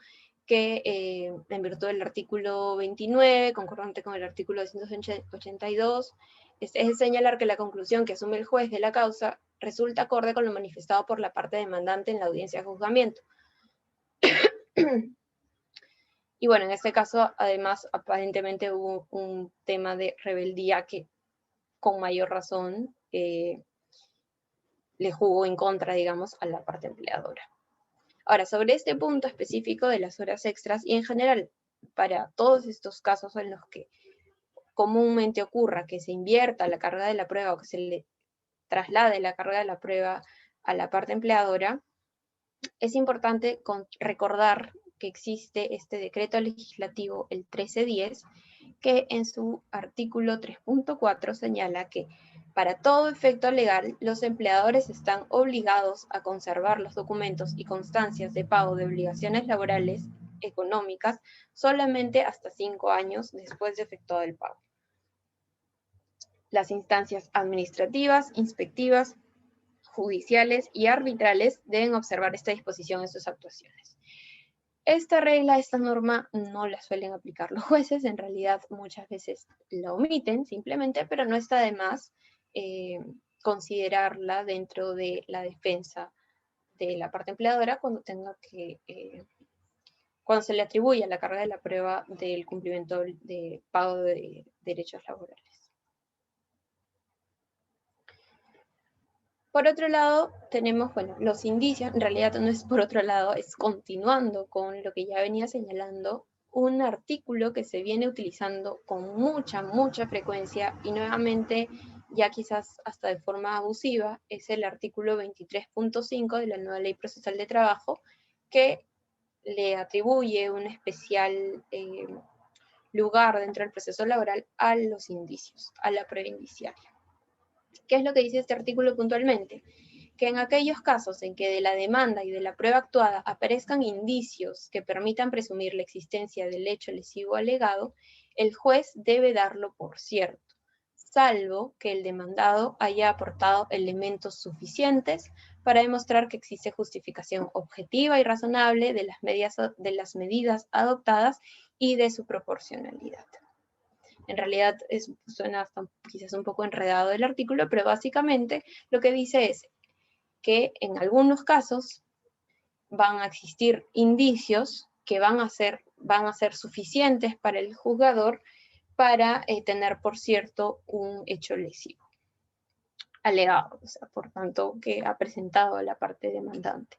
[SPEAKER 2] que en virtud del artículo 29, concordante con el artículo 282, es señalar que la conclusión que asume el juez de la causa resulta acorde con lo manifestado por la parte demandante en la audiencia de juzgamiento. Y bueno, en este caso, además, aparentemente hubo un tema de rebeldía que, con mayor razón, le jugó en contra, digamos, a la parte empleadora. Ahora, sobre este punto específico de las horas extras, y en general, para todos estos casos en los que comúnmente ocurra que se invierta la carga de la prueba o que se le traslade la carga de la prueba a la parte empleadora, es importante recordar que existe este decreto legislativo, el 1310, que en su artículo 3.4 señala que para todo efecto legal, los empleadores están obligados a conservar los documentos y constancias de pago de obligaciones laborales económicas solamente hasta 5 años después de efectuado el pago. Las instancias administrativas, inspectivas, judiciales y arbitrales deben observar esta disposición en sus actuaciones. Esta regla, esta norma, no la suelen aplicar los jueces, en realidad muchas veces la omiten simplemente, pero no está de más considerarla dentro de la defensa de la parte empleadora cuando cuando se le atribuya la carga de la prueba del cumplimiento de pago de derechos laborales. Por otro lado, tenemos, bueno, los indicios, en realidad no es por otro lado, es continuando con lo que ya venía señalando, un artículo que se viene utilizando con mucha frecuencia y nuevamente ya quizás hasta de forma abusiva, es el artículo 23.5 de la nueva Ley Procesal de Trabajo, que le atribuye un especial lugar dentro del proceso laboral a los indicios, a la prueba indiciaria. ¿Qué es lo que dice este artículo puntualmente? Que en aquellos casos en que de la demanda y de la prueba actuada aparezcan indicios que permitan presumir la existencia del hecho lesivo alegado, el juez debe darlo por cierto, salvo que el demandado haya aportado elementos suficientes para demostrar que existe justificación objetiva y razonable de las medidas adoptadas y de su proporcionalidad. En realidad suena hasta quizás un poco enredado el artículo, pero básicamente lo que dice es que en algunos casos van a existir indicios que van a ser suficientes para el juzgador para tener por cierto un hecho lesivo alegado, o sea, por tanto, que ha presentado la parte demandante.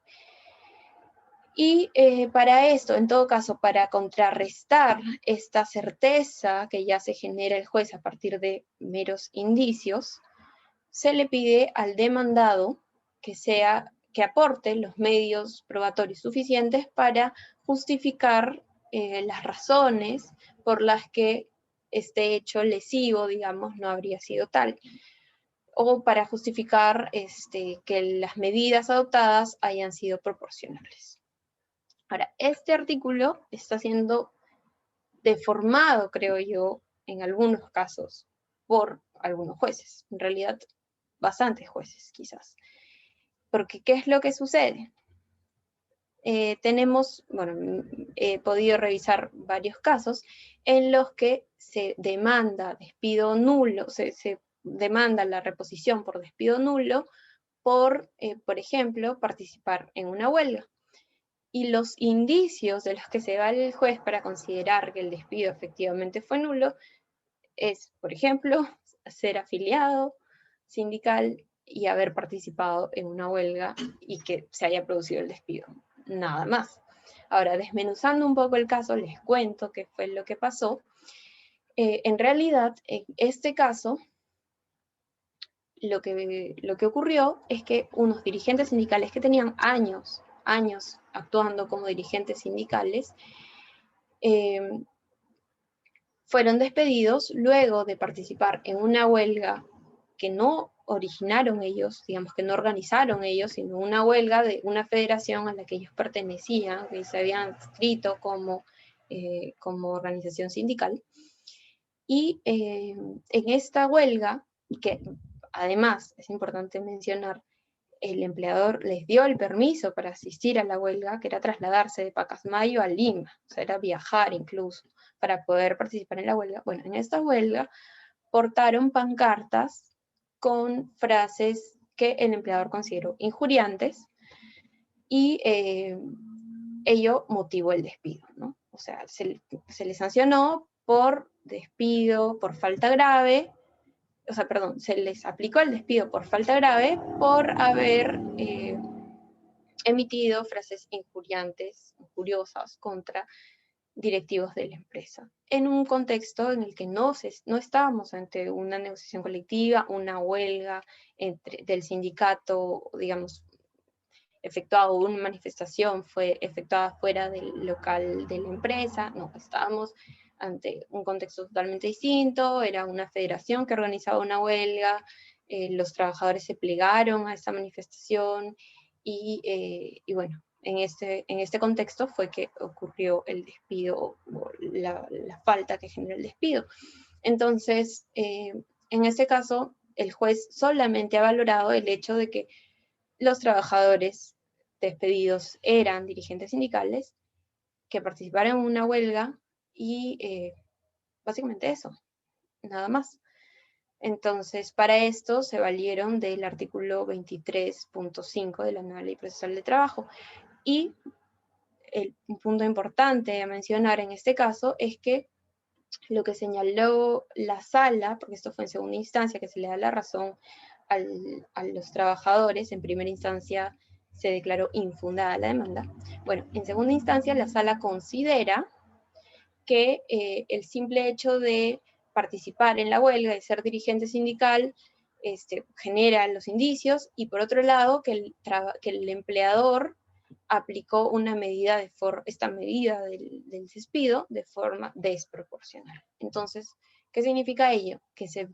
[SPEAKER 2] Y para esto, en todo caso, para contrarrestar esta certeza que ya se genera el juez a partir de meros indicios, se le pide al demandado que aporte los medios probatorios suficientes para justificar las razones por las que este hecho lesivo, digamos, no habría sido tal, o para justificar que las medidas adoptadas hayan sido proporcionales. Ahora, este artículo está siendo deformado, creo yo, en algunos casos, por algunos jueces, en realidad bastantes jueces quizás. Porque, ¿qué es lo que sucede? He podido revisar varios casos en los que se demanda despido nulo, se demanda la reposición por despido nulo por ejemplo, participar en una huelga. Y los indicios de los que se vale el juez para considerar que el despido efectivamente fue nulo es, por ejemplo, ser afiliado sindical y haber participado en una huelga y que se haya producido el despido. Nada más. Ahora, desmenuzando un poco el caso, les cuento qué fue lo que pasó. En realidad, en este caso, lo que ocurrió es que unos dirigentes sindicales que tenían años años actuando como dirigentes sindicales, fueron despedidos luego de participar en una huelga que no originaron ellos, digamos que no organizaron ellos, sino una huelga de una federación a la que ellos pertenecían, que se habían inscrito como organización sindical. Y en esta huelga, que además es importante mencionar, el empleador les dio el permiso para asistir a la huelga, que era trasladarse de Pacasmayo a Lima, o sea, era viajar incluso para poder participar en la huelga. Bueno, en esta huelga portaron pancartas con frases que el empleador consideró injuriantes y ello motivó el despido, ¿no? O sea, se les sancionó por despido, por falta grave, o sea, perdón, se les aplicó el despido por falta grave por haber emitido frases injuriantes, injuriosas contra directivos de la empresa, en un contexto en el que no estábamos ante una negociación colectiva, una huelga del sindicato, digamos, efectuado, una manifestación fue efectuada fuera del local de la empresa, no, estábamos ante un contexto totalmente distinto, era una federación que organizaba una huelga, los trabajadores se plegaron a esa manifestación y bueno, en este contexto fue que ocurrió el despido, o la falta que generó el despido. Entonces, en este caso, el juez solamente ha valorado el hecho de que los trabajadores despedidos eran dirigentes sindicales que participaron en una huelga y básicamente eso, nada más. Entonces, para esto se valieron del artículo 23.5 de la nueva Ley Procesal de Trabajo. Y un punto importante a mencionar en este caso es que lo que señaló la sala, porque esto fue en segunda instancia, que se le da la razón a los trabajadores, en primera instancia se declaró infundada la demanda. Bueno, en segunda instancia la sala considera que el simple hecho de participar en la huelga, de ser dirigente sindical, genera los indicios, y por otro lado que el empleador aplicó esta medida del despido de forma desproporcional. Entonces, ¿qué significa ello? Que se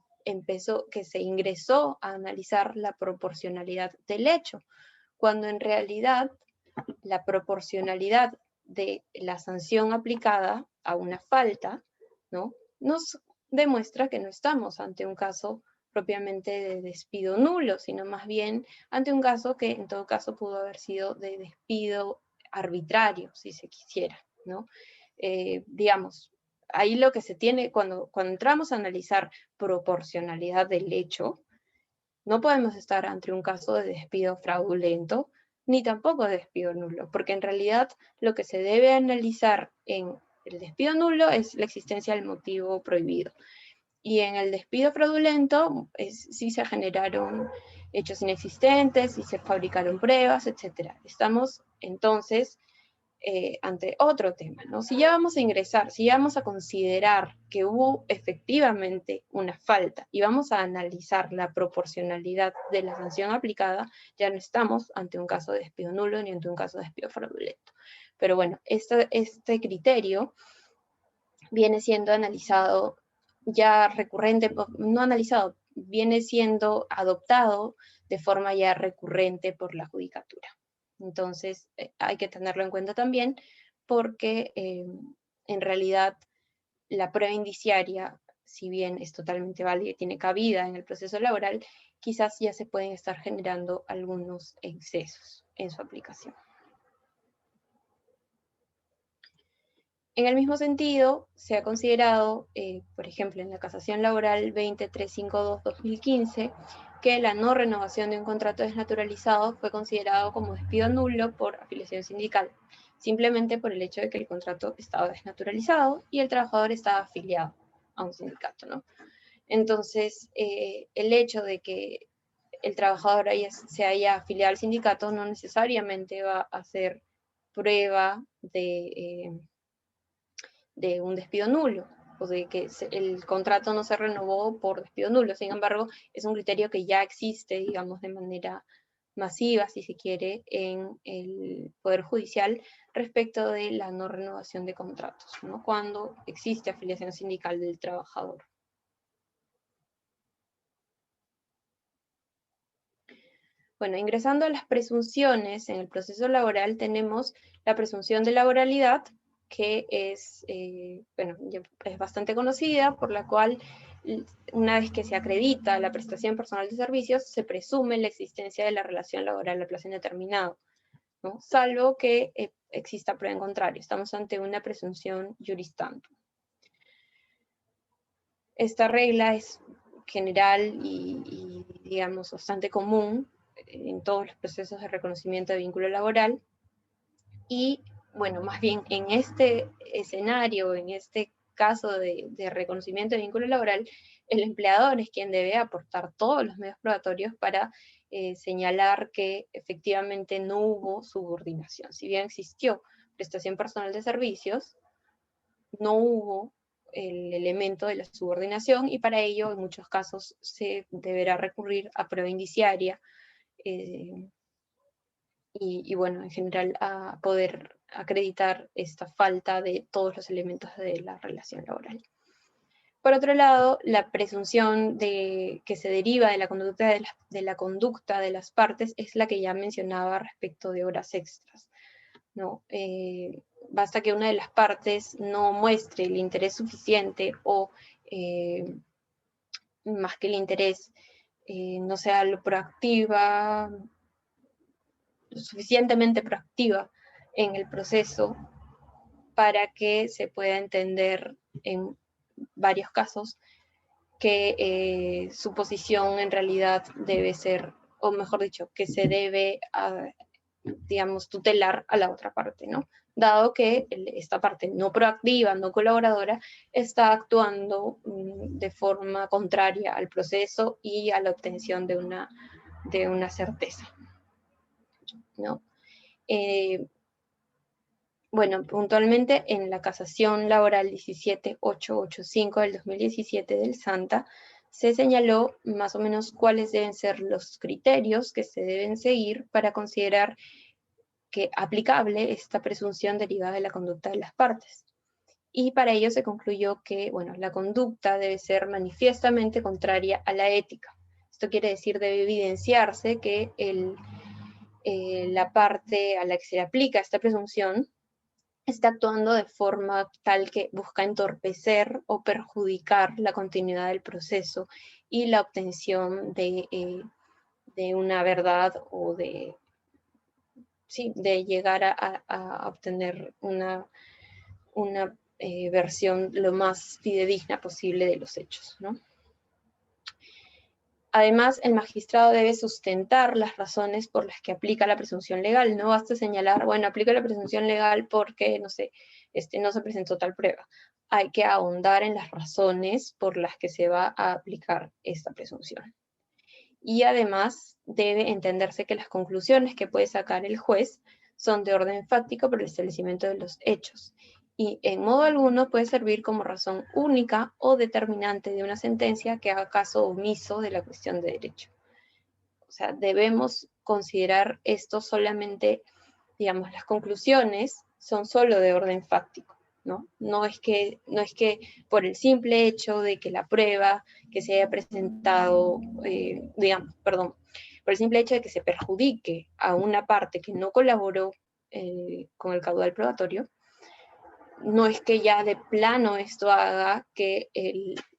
[SPEAKER 2] ingresó a analizar la proporcionalidad del hecho, cuando en realidad la proporcionalidad de la sanción aplicada a una falta, ¿no?, nos demuestra que no estamos ante un caso propiamente de despido nulo, sino más bien ante un caso que en todo caso pudo haber sido de despido arbitrario, si se quisiera, ¿no? Digamos, ahí lo que se tiene, cuando entramos a analizar proporcionalidad del hecho, no podemos estar ante un caso de despido fraudulento, ni tampoco de despido nulo, porque en realidad lo que se debe analizar en el despido nulo es la existencia del motivo prohibido. Y en el despido fraudulento sí se generaron hechos inexistentes, sí se fabricaron pruebas, etc. Estamos entonces ante otro tema, ¿no? Si ya vamos a ingresar, si ya vamos a considerar que hubo efectivamente una falta y vamos a analizar la proporcionalidad de la sanción aplicada, ya no estamos ante un caso de despido nulo ni ante un caso de despido fraudulento. Pero bueno, este criterio viene siendo analizado ya recurrente, no analizado, viene siendo adoptado de forma ya recurrente por la judicatura. Entonces, hay que tenerlo en cuenta también porque en realidad la prueba indiciaria, si bien es totalmente válida y tiene cabida en el proceso laboral, quizás ya se pueden estar generando algunos excesos en su aplicación. En el mismo sentido, se ha considerado, por ejemplo, en la casación laboral 20352-2015, que la no renovación de un contrato desnaturalizado fue considerado como despido nulo por afiliación sindical, simplemente por el hecho de que el contrato estaba desnaturalizado y el trabajador estaba afiliado a un sindicato, ¿no? Entonces, el hecho de que el trabajador se haya afiliado al sindicato no necesariamente va a ser prueba de un despido nulo, o de que el contrato no se renovó por despido nulo. Sin embargo, es un criterio que ya existe, digamos, de manera masiva, si se quiere, en el Poder Judicial respecto de la no renovación de contratos, ¿no? Cuando existe afiliación sindical del trabajador. Bueno, ingresando a las presunciones en el proceso laboral, tenemos la presunción de laboralidad, que es, bueno, es bastante conocida, por la cual una vez que se acredita la prestación personal de servicios, se presume la existencia de la relación laboral a plazo indeterminado, ¿no? Salvo que exista prueba en contrario. Estamos ante una presunción juris tantum. Esta regla es general y digamos, bastante común en todos los procesos de reconocimiento de vínculo laboral. Y, bueno, más bien en este escenario, en este caso de reconocimiento de vínculo laboral, el empleador es quien debe aportar todos los medios probatorios para señalar que efectivamente no hubo subordinación. Si bien existió prestación personal de servicios, no hubo el elemento de la subordinación, y para ello en muchos casos se deberá recurrir a prueba indiciaria y bueno, en general a poder acreditar esta falta de todos los elementos de la relación laboral. Por otro lado, la presunción que se deriva de la conducta de las partes es la que ya mencionaba respecto de horas extras, ¿no? Basta que una de las partes no muestre el interés suficiente o, más que el interés, no sea lo proactiva, lo suficientemente proactiva en el proceso para que se pueda entender en varios casos que su posición en realidad debe ser, o mejor dicho, que se debe, digamos, tutelar a la otra parte, ¿no? Dado que esta parte no proactiva, no colaboradora, está actuando de forma contraria al proceso y a la obtención de una certeza, ¿no? Bueno, puntualmente en la casación laboral 17885 del 2017 del SANTA, se señaló más o menos cuáles deben ser los criterios que se deben seguir para considerar que aplicable esta presunción derivada de la conducta de las partes. Y para ello se concluyó que, bueno, la conducta debe ser manifiestamente contraria a la ética. Esto quiere decir, debe evidenciarse que la parte a la que se aplica esta presunción está actuando de forma tal que busca entorpecer o perjudicar la continuidad del proceso y la obtención de una verdad o de llegar a obtener una versión lo más fidedigna posible de los hechos, ¿no? Además, el magistrado debe sustentar las razones por las que aplica la presunción legal. No basta señalar, bueno, aplico la presunción legal porque, no sé, no se presentó tal prueba. Hay que ahondar en las razones por las que se va a aplicar esta presunción. Y además, debe entenderse que las conclusiones que puede sacar el juez son de orden fáctico por el establecimiento de los hechos, y en modo alguno puede servir como razón única o determinante de una sentencia que haga caso omiso de la cuestión de derecho. O sea, debemos considerar esto solamente, digamos, las conclusiones son solo de orden fáctico, ¿no? No es que por el simple hecho de que la prueba que se haya presentado, por el simple hecho de que se perjudique a una parte que no colaboró con el caudal probatorio, no es que ya de plano esto haga que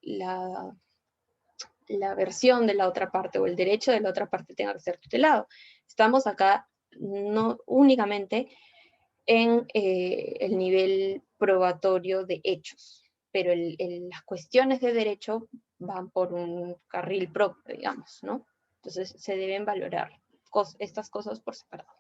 [SPEAKER 2] la versión de la otra parte o el derecho de la otra parte tenga que ser tutelado. Estamos acá no únicamente en el nivel probatorio de hechos, pero las cuestiones de derecho van por un carril propio, digamos, ¿no? Entonces se deben valorar estas cosas por separado.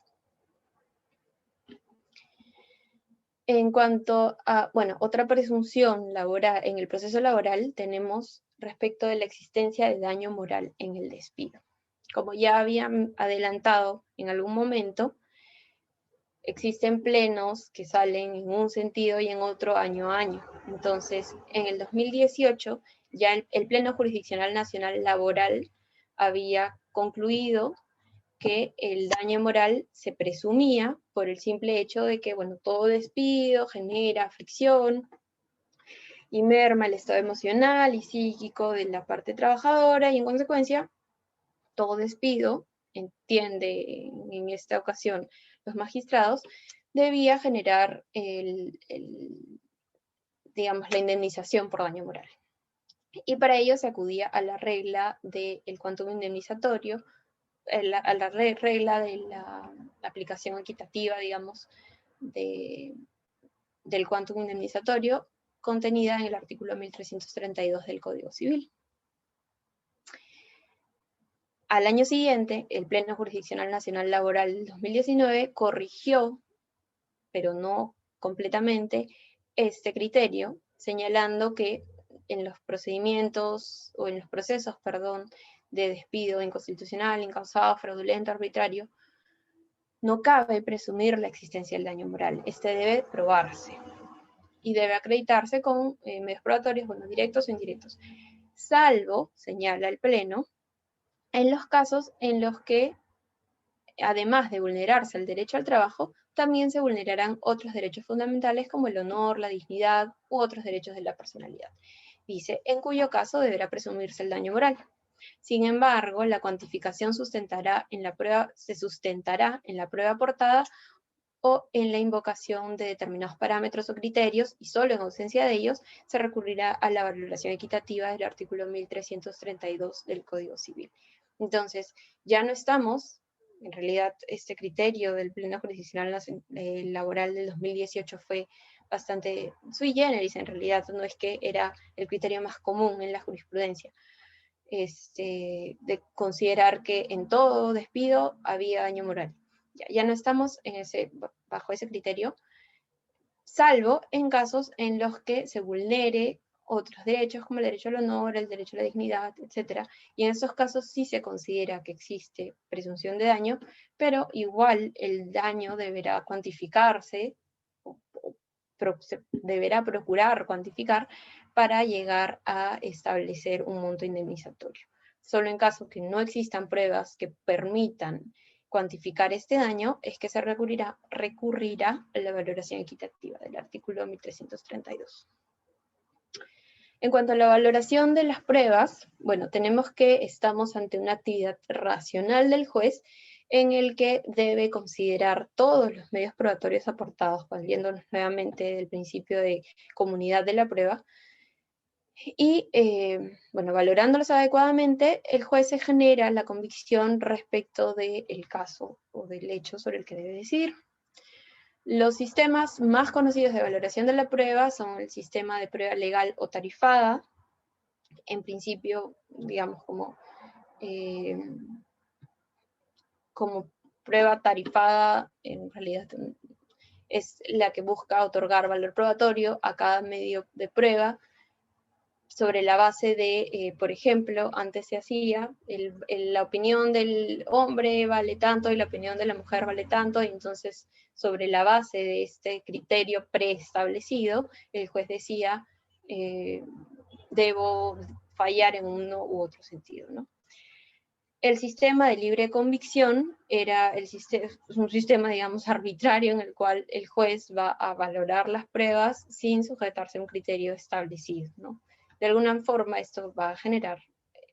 [SPEAKER 2] En cuanto a, bueno, otra presunción laboral, en el proceso laboral tenemos respecto de la existencia de daño moral en el despido. Como ya había adelantado en algún momento, existen plenos que salen en un sentido y en otro año a año. Entonces, en el 2018, ya el Pleno Jurisdiccional Nacional Laboral había concluido que el daño moral se presumía por el simple hecho de que, bueno, todo despido genera fricción y merma el estado emocional y psíquico de la parte trabajadora, y en consecuencia, todo despido, entiende en esta ocasión los magistrados, debía generar digamos, la indemnización por daño moral. Y para ello se acudía a la regla del quantum indemnizatorio, a la regla de la aplicación equitativa, digamos, del quantum indemnizatorio, contenida en el artículo 1332 del Código Civil. Al año siguiente, el Pleno Jurisdiccional Nacional Laboral del 2019 corrigió, pero no completamente, este criterio, señalando que en los procedimientos, o en los procesos, perdón, de despido inconstitucional, incausado, fraudulento, arbitrario, no cabe presumir la existencia del daño moral. Este debe probarse y debe acreditarse con medios probatorios, bueno, directos o indirectos, salvo, señala el Pleno, en los casos en los que, además de vulnerarse el derecho al trabajo, también se vulnerarán otros derechos fundamentales como el honor, la dignidad u otros derechos de la personalidad. Dice, en cuyo caso deberá presumirse el daño moral. Sin embargo, la cuantificación se sustentará en la prueba aportada o en la invocación de determinados parámetros o criterios, y solo en ausencia de ellos se recurrirá a la valoración equitativa del artículo 1332 del Código Civil. Entonces, ya no estamos, en realidad este criterio del Pleno Jurisdiccional Laboral del 2018 fue bastante sui generis, en realidad no es que era el criterio más común en la jurisprudencia, de considerar que en todo despido había daño moral. Ya no estamos bajo ese criterio, salvo en casos en los que se vulnere otros derechos, como el derecho al honor, el derecho a la dignidad, etc. Y en esos casos sí se considera que existe presunción de daño, pero igual el daño deberá cuantificarse, se deberá procurar cuantificar para llegar a establecer un monto indemnizatorio. Solo en caso que no existan pruebas que permitan cuantificar este daño, es que se recurrirá a la valoración equitativa del artículo 1332. En cuanto a la valoración de las pruebas, bueno, tenemos que estamos ante una actividad racional del juez en el que debe considerar todos los medios probatorios aportados, valiéndonos nuevamente del principio de comunidad de la prueba, y, bueno, valorándolos adecuadamente, el juez se genera la convicción respecto del caso o del hecho sobre el que debe decidir. Los sistemas más conocidos de valoración de la prueba son el sistema de prueba legal o tarifada, en principio, digamos, como prueba tarifada, en realidad es la que busca otorgar valor probatorio a cada medio de prueba, sobre la base de, por ejemplo, antes se hacía, la opinión del hombre vale tanto y la opinión de la mujer vale tanto, y entonces sobre la base de este criterio preestablecido, el juez decía, debo fallar en uno u otro sentido, ¿no? El sistema de libre convicción era un sistema, digamos, arbitrario, en el cual el juez va a valorar las pruebas sin sujetarse a un criterio establecido, ¿no? De alguna forma esto va a generar,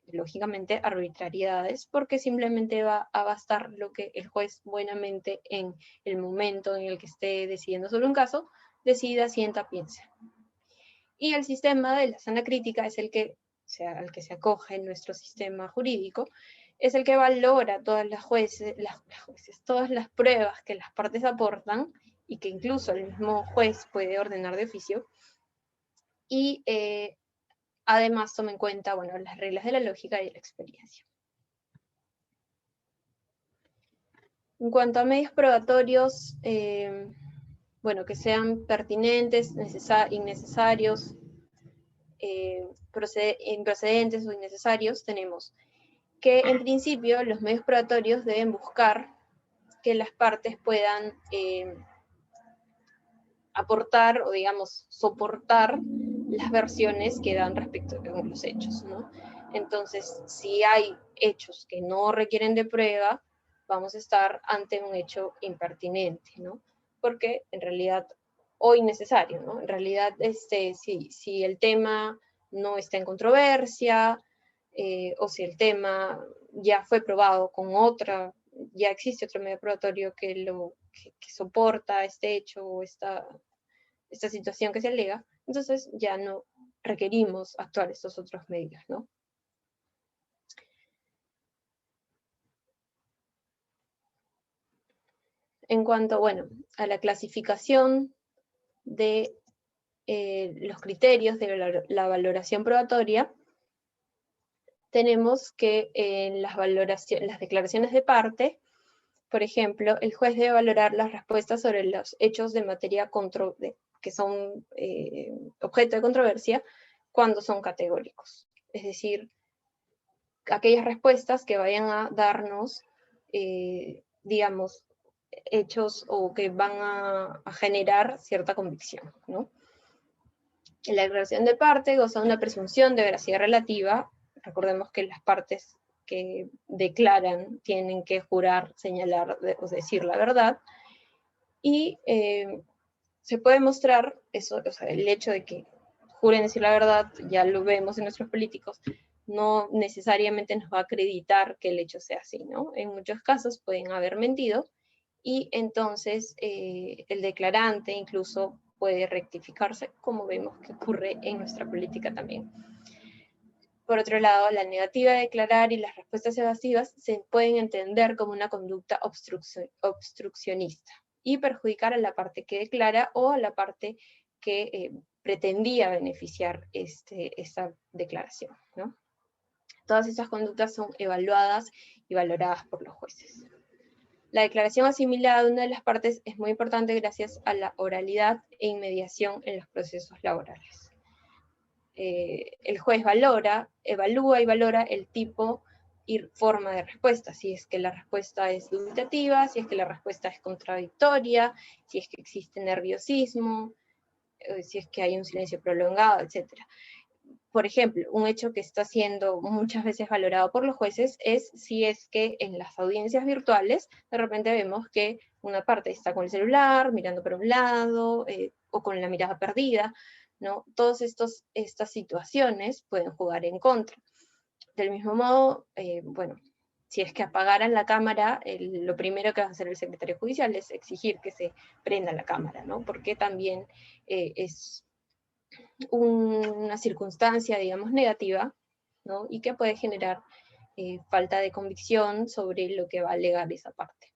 [SPEAKER 2] lógicamente, arbitrariedades, porque simplemente va a bastar lo que el juez buenamente, en el momento en el que esté decidiendo sobre un caso, decida, sienta, piense. Y el sistema de la sana crítica es al que se acoge nuestro sistema jurídico, es el que valora todas todas las pruebas que las partes aportan, y que incluso el mismo juez puede ordenar de oficio, y además toma en cuenta, bueno, las reglas de la lógica y de la experiencia. En cuanto a medios probatorios, bueno, que sean pertinentes, innecesarios, improcedentes o innecesarios, tenemos que en principio los medios probatorios deben buscar que las partes puedan aportar o, digamos, soportar las versiones que dan respecto a los hechos, ¿no? Entonces, si hay hechos que no requieren de prueba, vamos a estar ante un hecho impertinente, ¿no? Porque en realidad, o innecesario, ¿no? En realidad, si el tema no está en controversia, o si el tema ya fue probado con otra, ya existe otro medio probatorio que soporta este hecho o esta situación que se alega, entonces ya no requerimos actuar estos otros medios, ¿no? En cuanto, bueno, a la clasificación de los criterios de la valoración probatoria, tenemos que en las declaraciones de parte, por ejemplo, el juez debe valorar las respuestas sobre los hechos de materia que son objeto de controversia cuando son categóricos. Es decir, aquellas respuestas que vayan a darnos, digamos, hechos o que van a generar cierta convicción, ¿no? La declaración de parte goza de una presunción de veracidad relativa. Recordemos que las partes que declaran tienen que jurar, señalar o decir la verdad. Y se puede mostrar eso, o sea, el hecho de que juren decir la verdad, ya lo vemos en nuestros políticos, no necesariamente nos va a acreditar que el hecho sea así, ¿no? En muchos casos pueden haber mentido y entonces el declarante incluso puede rectificarse, como vemos que ocurre en nuestra política también. Por otro lado, la negativa de declarar y las respuestas evasivas se pueden entender como una conducta obstruccionista y perjudicar a la parte que declara o a la parte que pretendía beneficiar esta declaración, ¿no? Todas estas conductas son evaluadas y valoradas por los jueces. La declaración asimilada de una de las partes es muy importante gracias a la oralidad e inmediación en los procesos laborales. El juez evalúa y valora el tipo y forma de respuesta, si es que la respuesta es dubitativa, si es que la respuesta es contradictoria, si es que existe nerviosismo, si es que hay un silencio prolongado, etc. Por ejemplo, un hecho que está siendo muchas veces valorado por los jueces es si es que en las audiencias virtuales de repente vemos que una parte está con el celular, mirando para un lado, o con la mirada perdida, ¿no? Todas estas situaciones pueden jugar en contra. Del mismo modo, bueno, si es que apagaran la cámara, lo primero que va a hacer el secretario judicial es exigir que se prenda la cámara, ¿no? Porque también es una circunstancia, digamos, negativa, ¿no? Y que puede generar falta de convicción sobre lo que va a alegar esa parte.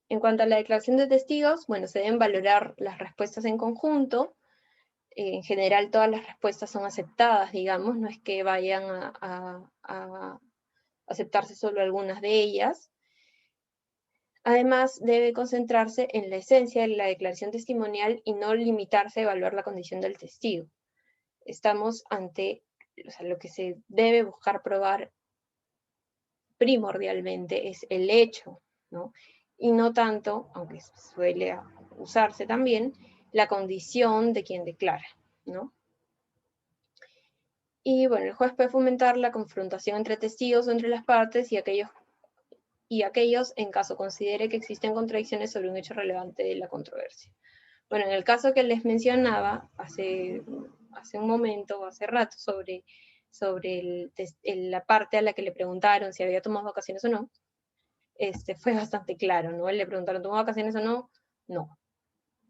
[SPEAKER 2] En cuanto a la declaración de testigos, bueno, se deben valorar las respuestas en conjunto. En general todas las respuestas son aceptadas, digamos, no es que vayan a aceptarse solo algunas de ellas. Además, debe concentrarse en la esencia de la declaración testimonial y no limitarse a evaluar la condición del testigo. Estamos ante, o sea, lo que se debe buscar probar primordialmente es el hecho, ¿no? Y no tanto, aunque suele usarse también, la condición de quien declara, ¿no? Y bueno, el juez puede fomentar la confrontación entre testigos o entre las partes y aquellos en caso considere que existen contradicciones sobre un hecho relevante de la controversia. Bueno, en el caso que les mencionaba hace un momento, hace rato, sobre la parte a la que le preguntaron si había tomado vacaciones o no, fue bastante claro, ¿no? Le preguntaron, ¿tomó vacaciones o no? No.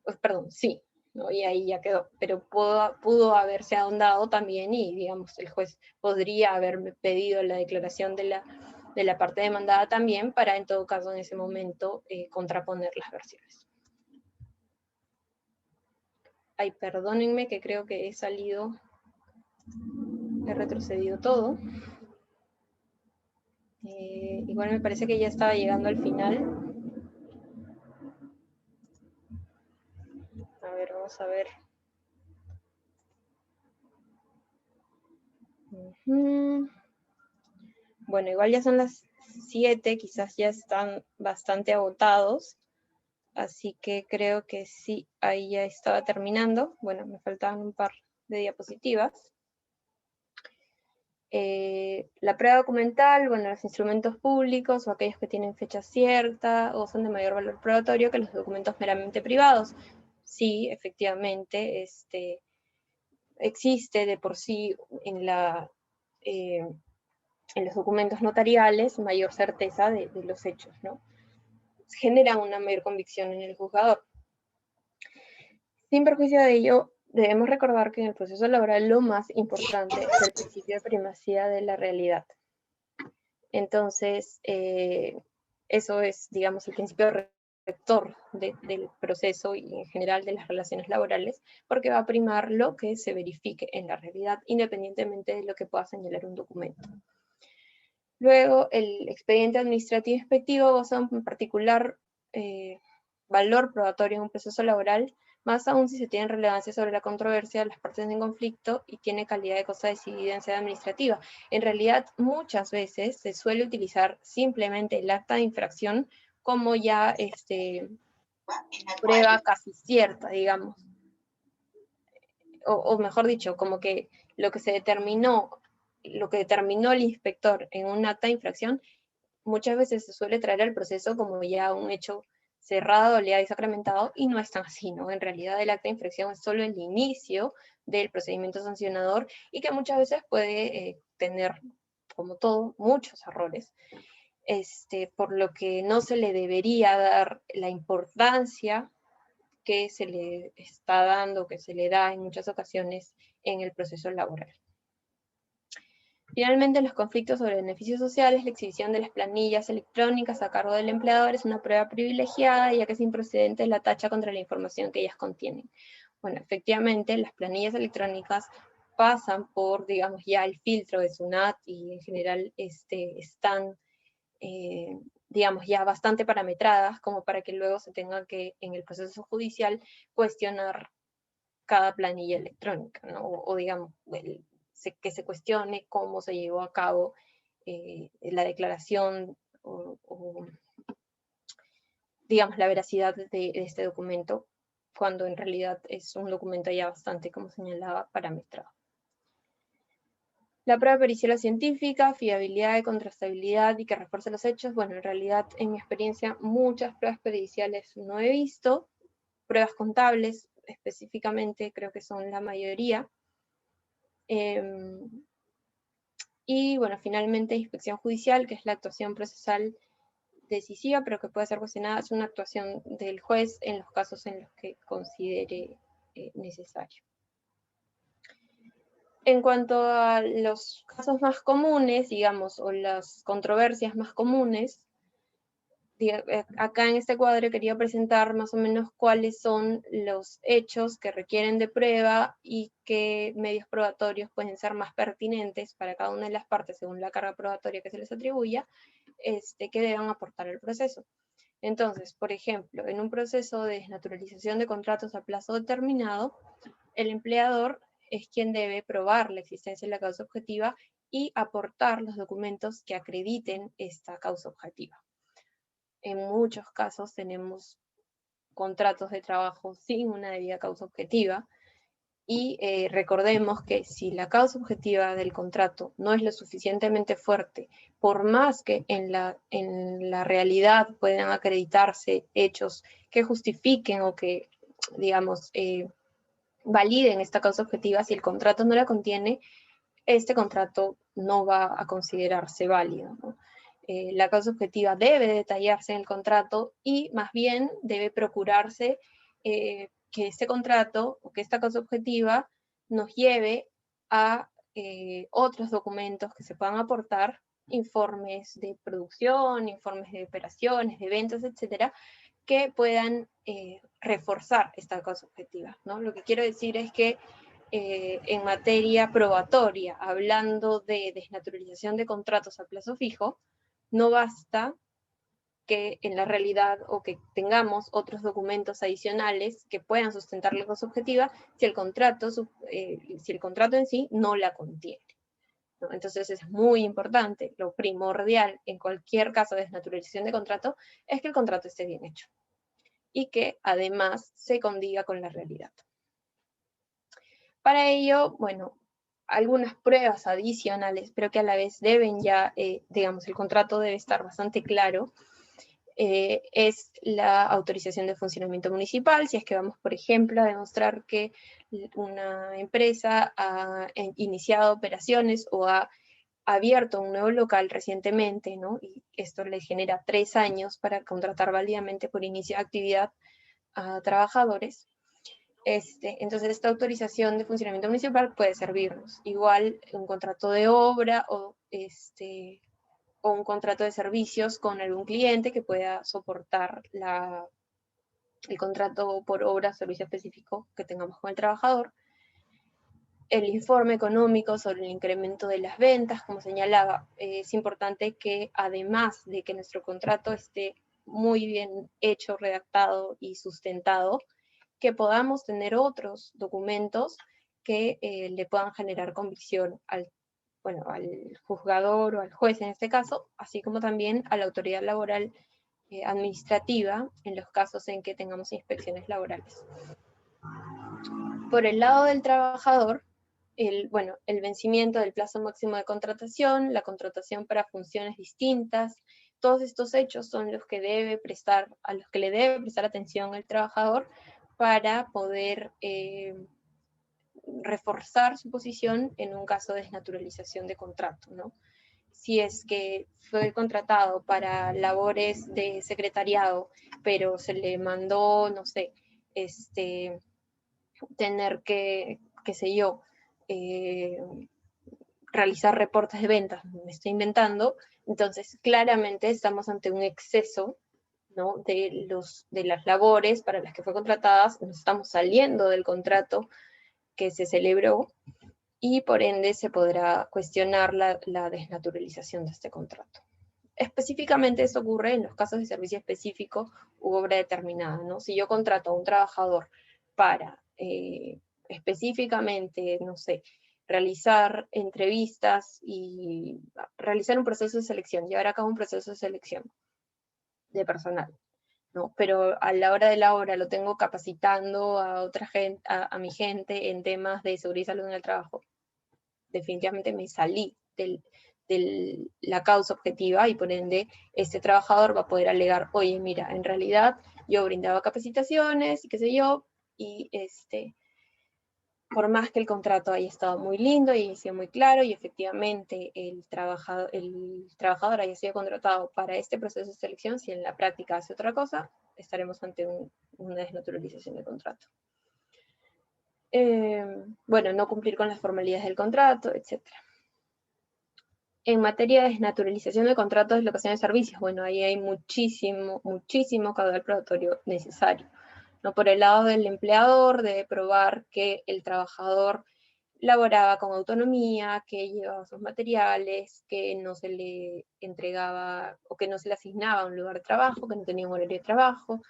[SPEAKER 2] Pues, perdón, sí, ¿no? Y ahí ya quedó. Pero pudo haberse ahondado también y, digamos, el juez podría haberme pedido la declaración de la parte demandada también para, en todo caso, en ese momento, contraponer las versiones. Ay, perdónenme que creo que he retrocedido todo. Igual me parece que ya estaba llegando al final. A ver, vamos a ver. Bueno, igual ya son las 7, quizás ya están bastante agotados, así que creo que sí, ahí ya estaba terminando. Bueno, me faltaban un par de diapositivas. La prueba documental, bueno, los instrumentos públicos o aquellos que tienen fecha cierta o son de mayor valor probatorio que los documentos meramente privados. Sí, efectivamente, existe de por sí en los documentos notariales mayor certeza de los hechos, ¿no? Genera una mayor convicción en el juzgador. Sin perjuicio de ello, debemos recordar que en el proceso laboral lo más importante es el principio de primacía de la realidad. Entonces, eso es, digamos, el principio rector del proceso y en general de las relaciones laborales, porque va a primar lo que se verifique en la realidad, independientemente de lo que pueda señalar un documento. Luego, el expediente administrativo inspectivo goza un particular valor probatorio en un proceso laboral, más aún si se tiene relevancia sobre la controversia de las partes en conflicto y tiene calidad de cosa decidida en sede administrativa. En realidad, muchas veces se suele utilizar simplemente el acta de infracción como ya prueba casi cierta, digamos. O mejor dicho, como que lo que determinó el inspector en un acta de infracción, muchas veces se suele traer al proceso como ya un hecho cerrado, leal y sacramentado, y no es tan así, ¿no? En realidad el acta de infracción es solo el inicio del procedimiento sancionador y que muchas veces puede tener, como todo, muchos errores, por lo que no se le debería dar la importancia que se le está dando, que se le da en muchas ocasiones en el proceso laboral. Finalmente, los conflictos sobre beneficios sociales, la exhibición de las planillas electrónicas a cargo del empleador es una prueba privilegiada, ya que es improcedente la tacha contra la información que ellas contienen. Bueno, efectivamente, las planillas electrónicas pasan por, digamos, ya el filtro de SUNAT y en general están, digamos, ya bastante parametradas como para que luego se tenga que, en el proceso judicial, cuestionar cada planilla electrónica, ¿no? O digamos, que se cuestione cómo se llevó a cabo la declaración o, digamos, la veracidad de este documento, cuando en realidad es un documento ya bastante, como señalaba, parametrado. La prueba pericial o científica, fiabilidad y contrastabilidad y que refuerce los hechos. Bueno, en realidad, en mi experiencia, muchas pruebas periciales no he visto. Pruebas contables, específicamente, creo que son la mayoría. Y bueno, finalmente inspección judicial, que es la actuación procesal decisiva, pero que puede ser cuestionada, es una actuación del juez en los casos en los que considere necesario. En cuanto a los casos más comunes, digamos, o las controversias más comunes, acá en este cuadro quería presentar más o menos cuáles son los hechos que requieren de prueba y qué medios probatorios pueden ser más pertinentes para cada una de las partes según la carga probatoria que se les atribuya, que deban aportar al proceso. Entonces, por ejemplo, en un proceso de desnaturalización de contratos a plazo determinado, el empleador es quien debe probar la existencia de la causa objetiva y aportar los documentos que acrediten esta causa objetiva. En muchos casos tenemos contratos de trabajo sin una debida causa objetiva y recordemos que si la causa objetiva del contrato no es lo suficientemente fuerte, por más que en la realidad puedan acreditarse hechos que justifiquen o que, digamos, validen esta causa objetiva, si el contrato no la contiene, este contrato no va a considerarse válido, ¿no? La causa objetiva debe detallarse en el contrato y más bien debe procurarse que este contrato o que esta causa objetiva nos lleve a otros documentos que se puedan aportar, informes de producción, informes de operaciones, de ventas, etcétera, que puedan reforzar esta causa objetiva, ¿no? Lo que quiero decir es que en materia probatoria, hablando de desnaturalización de contratos a plazo fijo, no basta que en la realidad o que tengamos otros documentos adicionales que puedan sustentar la causa objetiva si el contrato en sí no la contiene, ¿no? Entonces es muy importante, lo primordial en cualquier caso de desnaturalización de contrato es que el contrato esté bien hecho y que además se condiga con la realidad. Para ello, bueno, algunas pruebas adicionales, pero que a la vez deben ya, digamos, el contrato debe estar bastante claro, es la autorización de funcionamiento municipal. Si es que vamos, por ejemplo, a demostrar que una empresa ha iniciado operaciones o ha abierto un nuevo local recientemente, ¿no? Y esto le genera 3 años para contratar válidamente por inicio de actividad a trabajadores. Entonces, esta autorización de funcionamiento municipal puede servirnos. Igual un contrato de obra o un contrato de servicios con algún cliente que pueda soportar el contrato por obra o servicio específico que tengamos con el trabajador. El informe económico sobre el incremento de las ventas, como señalaba, es importante que además de que nuestro contrato esté muy bien hecho, redactado y sustentado, que podamos tener otros documentos que le puedan generar convicción al juzgador o al juez en este caso, así como también a la autoridad laboral administrativa en los casos en que tengamos inspecciones laborales. Por el lado del trabajador, el vencimiento del plazo máximo de contratación, la contratación para funciones distintas, todos estos hechos son los que a los que le debe prestar atención el trabajador para poder reforzar su posición en un caso de desnaturalización de contrato, ¿no? Si es que fue contratado para labores de secretariado, pero se le mandó, no sé, tener que, qué sé yo, realizar reportes de ventas, me estoy inventando, entonces claramente estamos ante un exceso, ¿no? de las labores para las que fue contratadas, nos estamos saliendo del contrato que se celebró y por ende se podrá cuestionar la desnaturalización de este contrato. Específicamente eso ocurre en los casos de servicio específico u obra determinada, ¿no? Si yo contrato a un trabajador para específicamente, no sé, realizar entrevistas y realizar un proceso de selección, llevar a cabo un proceso de selección de personal, ¿no? Pero a la hora de la hora lo tengo capacitando a otra gente, a mi gente en temas de seguridad y salud en el trabajo. Definitivamente me salí de la causa objetiva y por ende este trabajador va a poder alegar, oye, mira, en realidad yo brindaba capacitaciones y qué sé yo, y por más que el contrato haya estado muy lindo y haya sido muy claro y efectivamente el trabajador haya sido contratado para este proceso de selección, si en la práctica hace otra cosa, estaremos ante una desnaturalización del contrato. No cumplir con las formalidades del contrato, etc. En materia de desnaturalización de contratos de locación de servicios, ahí hay muchísimo caudal probatorio necesario. ¿No? Por el lado del empleador, debe probar que el trabajador laboraba con autonomía, que llevaba sus materiales, que no se le entregaba o que no se le asignaba un lugar de trabajo, que no tenía un horario de trabajo,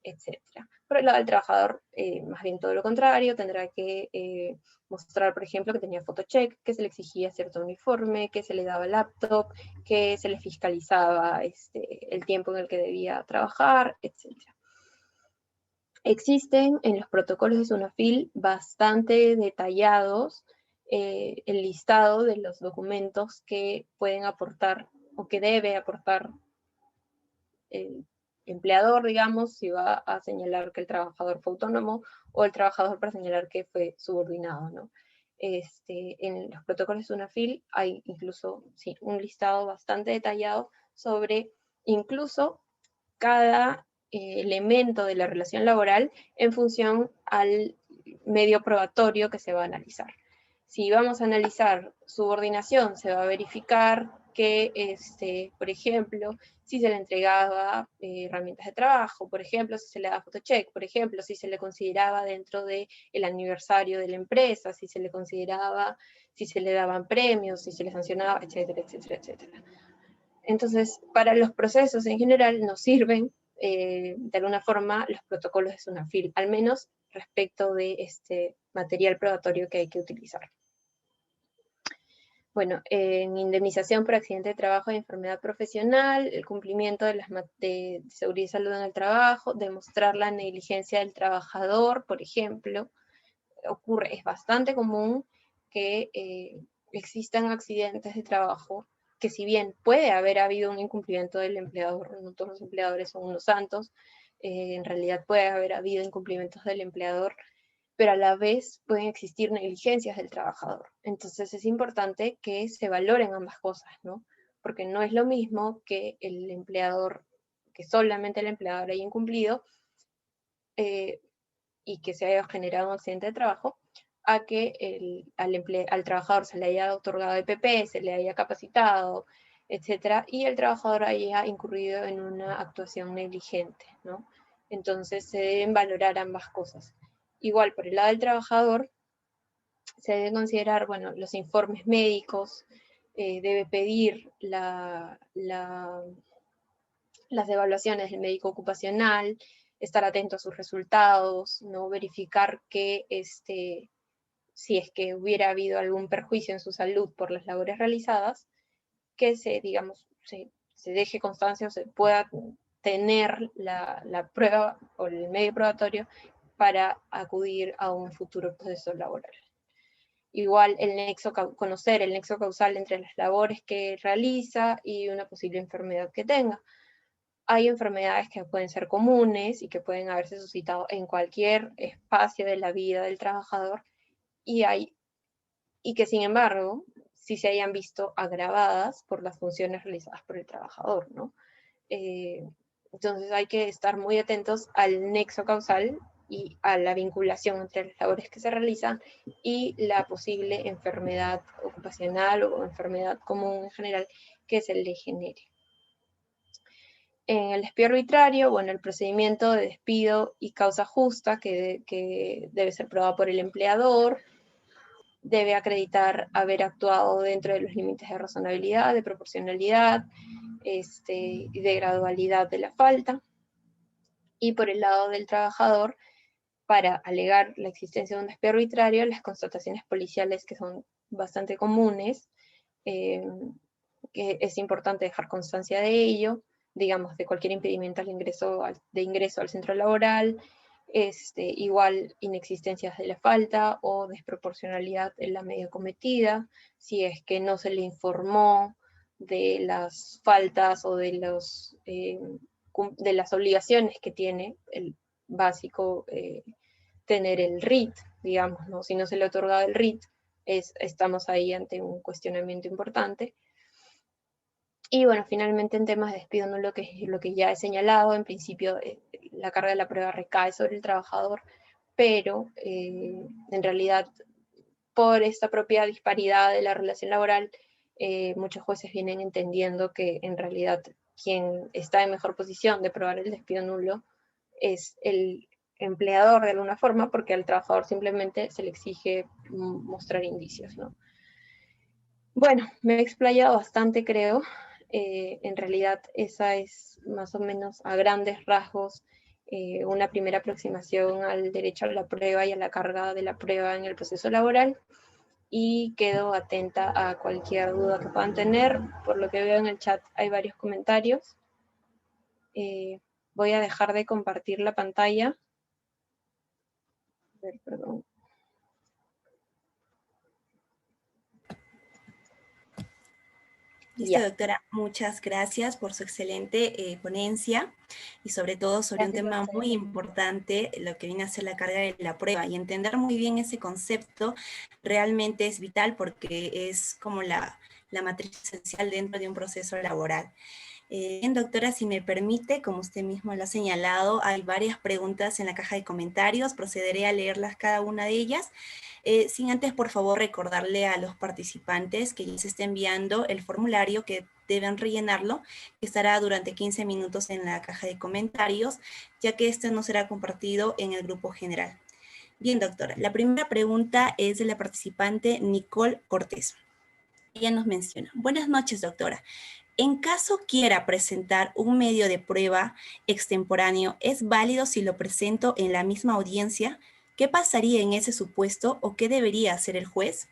[SPEAKER 2] etc. Por el lado del trabajador, más bien todo lo contrario, tendrá que mostrar, por ejemplo, que tenía photocheck, que se le exigía cierto uniforme, que se le daba laptop, que se le fiscalizaba el tiempo en el que debía trabajar, etc. Existen en los protocolos de SUNAFIL bastante detallados el listado de los documentos que pueden aportar o que debe aportar el empleador, digamos, si va a señalar que el trabajador fue autónomo o el trabajador para señalar que fue subordinado, ¿no? En los protocolos de SUNAFIL hay incluso un listado bastante detallado sobre incluso cada elemento de la relación laboral en función al medio probatorio que se va a analizar. Si vamos a analizar subordinación, se va a verificar que, por ejemplo, si se le entregaba herramientas de trabajo, por ejemplo, si se le daba photocheck, por ejemplo, si se le consideraba dentro del aniversario de la empresa, si se le consideraba, si se le daban premios, si se le sancionaba, etcétera, etcétera, etcétera. Entonces, para los procesos en general nos sirven de alguna forma los protocolos de SUNAFIL, al menos respecto de este material probatorio que hay que utilizar. En indemnización por accidente de trabajo y enfermedad profesional, el cumplimiento de seguridad y salud en el trabajo, demostrar la negligencia del trabajador, por ejemplo, es bastante común que existan accidentes de trabajo, que si bien puede haber habido un incumplimiento del empleador, no todos los empleadores son unos santos, en realidad puede haber habido incumplimientos del empleador, pero a la vez pueden existir negligencias del trabajador. Entonces es importante que se valoren ambas cosas, ¿no? Porque no es lo mismo que el empleador, que solamente el empleador haya incumplido y que se haya generado un accidente de trabajo, a que al trabajador se le haya otorgado EPP, se le haya capacitado, etcétera, y el trabajador haya incurrido en una actuación negligente, ¿no? Entonces se deben valorar ambas cosas. Igual, por el lado del trabajador, se deben considerar, bueno, los informes médicos, debe pedir las evaluaciones del médico ocupacional, estar atento a sus resultados, ¿no? Verificar que si es que hubiera habido algún perjuicio en su salud por las labores realizadas, que se deje constancia o se pueda tener la prueba o el medio probatorio para acudir a un futuro proceso laboral. Igual conocer el nexo causal entre las labores que realiza y una posible enfermedad que tenga. Hay enfermedades que pueden ser comunes y que pueden haberse suscitado en cualquier espacio de la vida del trabajador y que sin embargo sí se hayan visto agravadas por las funciones realizadas por el trabajador, ¿no? Entonces hay que estar muy atentos al nexo causal y a la vinculación entre las labores que se realizan y la posible enfermedad ocupacional o enfermedad común en general que se le genere. En el despido arbitrario, bueno, el procedimiento de despido y causa justa que debe ser probado por el empleador, debe acreditar haber actuado dentro de los límites de razonabilidad, de proporcionalidad y de gradualidad de la falta. Y por el lado del trabajador, para alegar la existencia de un despido arbitrario, las constataciones policiales que son bastante comunes, que es importante dejar constancia de ello, digamos, de cualquier impedimento de ingreso al centro laboral, igual inexistencias de la falta o desproporcionalidad en la medida cometida, si es que no se le informó de las faltas o de las obligaciones que tiene el básico tener el RIT, digamos, ¿no? Si no se le ha otorgado el RIT, estamos ahí ante un cuestionamiento importante. Y bueno, finalmente en temas de despido nulo, que es lo que ya he señalado, en principio la carga de la prueba recae sobre el trabajador, pero en realidad por esta propia disparidad de la relación laboral, muchos jueces vienen entendiendo que en realidad quien está en mejor posición de probar el despido nulo es el empleador de alguna forma, porque al trabajador simplemente se le exige mostrar indicios, ¿no? Bueno, me he explayado bastante, creo. En realidad esa es más o menos a grandes rasgos una primera aproximación al derecho a la prueba y a la carga de la prueba en el proceso laboral, y quedo atenta a cualquier duda que puedan tener. Por lo que veo en el chat hay varios comentarios. Voy a dejar de compartir la pantalla. A ver, perdón.
[SPEAKER 1] Listo, doctora. Muchas gracias por su excelente ponencia y sobre todo sobre un tema muy importante, lo que viene a ser la carga de la prueba, y entender muy bien ese concepto realmente es vital porque es como la matriz esencial dentro de un proceso laboral. Bien, doctora, si me permite, como usted mismo lo ha señalado, hay varias preguntas en la caja de comentarios. Procederé a leerlas cada una de ellas. Sin antes, por favor, recordarle a los participantes que ya se está enviando el formulario que deben rellenarlo, que estará durante 15 minutos en la caja de comentarios, ya que este no será compartido en el grupo general. Bien, doctora, la primera pregunta es de la participante Nicole Cortés. Ella nos menciona: buenas noches, doctora. En caso quiera presentar un medio de prueba extemporáneo, ¿es válido si lo presento en la misma audiencia? ¿Qué pasaría en ese supuesto o qué debería hacer el juez?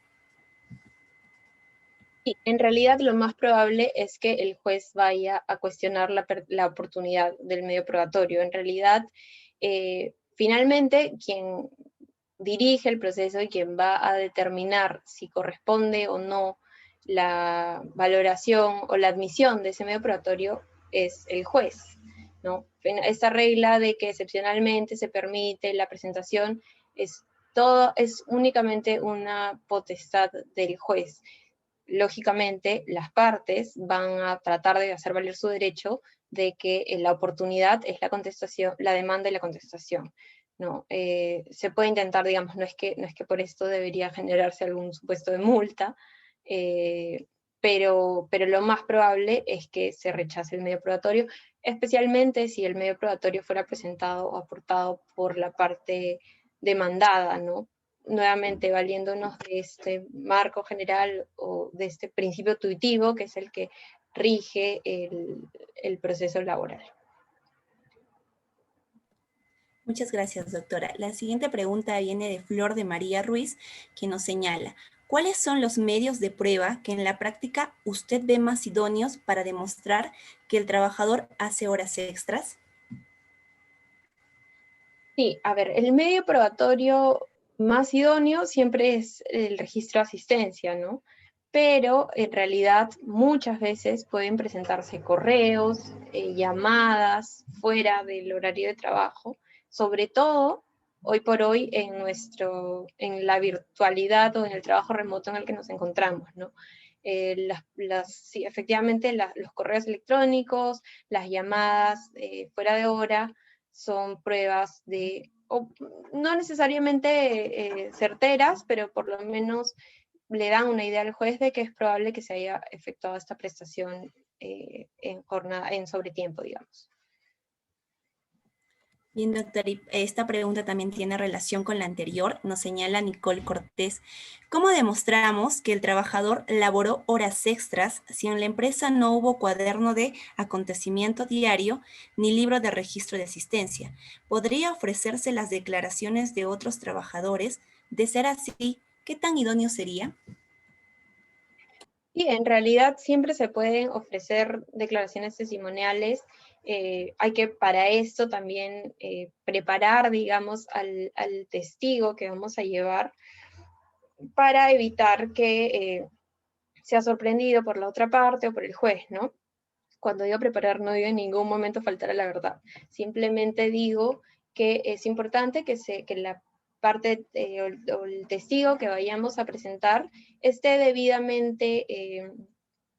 [SPEAKER 2] Sí, en realidad lo más probable es que el juez vaya a cuestionar la oportunidad del medio probatorio. En realidad, finalmente, quien dirige el proceso y quien va a determinar si corresponde o no la valoración o la admisión de ese medio probatorio es el juez, ¿no? Esta regla de que excepcionalmente se permite la presentación es únicamente una potestad del juez. Lógicamente, las partes van a tratar de hacer valer su derecho de que la oportunidad es la contestación, la demanda y la contestación. ¿No? Se puede intentar, digamos, no es que por esto debería generarse algún supuesto de multa, pero lo más probable es que se rechace el medio probatorio, especialmente si el medio probatorio fuera presentado o aportado por la parte demandada, ¿no? Nuevamente valiéndonos de este marco general o de este principio tuitivo que es el que rige el proceso laboral.
[SPEAKER 1] Muchas gracias, doctora. La siguiente pregunta viene de Flor de María Ruiz, que nos señala, ¿cuáles son los medios de prueba que en la práctica usted ve más idóneos para demostrar que el trabajador hace horas extras?
[SPEAKER 2] Sí, a ver, el medio probatorio más idóneo siempre es el registro de asistencia, ¿no? Pero en realidad muchas veces pueden presentarse correos, llamadas fuera del horario de trabajo, sobre todo hoy por hoy en la virtualidad o en el trabajo remoto en el que nos encontramos, ¿no? Sí, efectivamente, los correos electrónicos, las llamadas fuera de hora, son pruebas no necesariamente certeras, pero por lo menos le dan una idea al juez de que es probable que se haya efectuado esta prestación en sobretiempo, digamos.
[SPEAKER 1] Bien, doctor, y esta pregunta también tiene relación con la anterior. Nos señala Nicole Cortés. ¿Cómo demostramos que el trabajador laboró horas extras si en la empresa no hubo cuaderno de acontecimiento diario ni libro de registro de asistencia? ¿Podría ofrecerse las declaraciones de otros trabajadores? De ser así, ¿qué tan idóneo sería?
[SPEAKER 2] Y en realidad siempre se pueden ofrecer declaraciones testimoniales. Hay que para esto también preparar, digamos, al testigo que vamos a llevar para evitar que sea sorprendido por la otra parte o por el juez, ¿no? Cuando digo preparar, no digo en ningún momento faltar a la verdad. Simplemente digo que es importante que la parte o el testigo que vayamos a presentar esté debidamente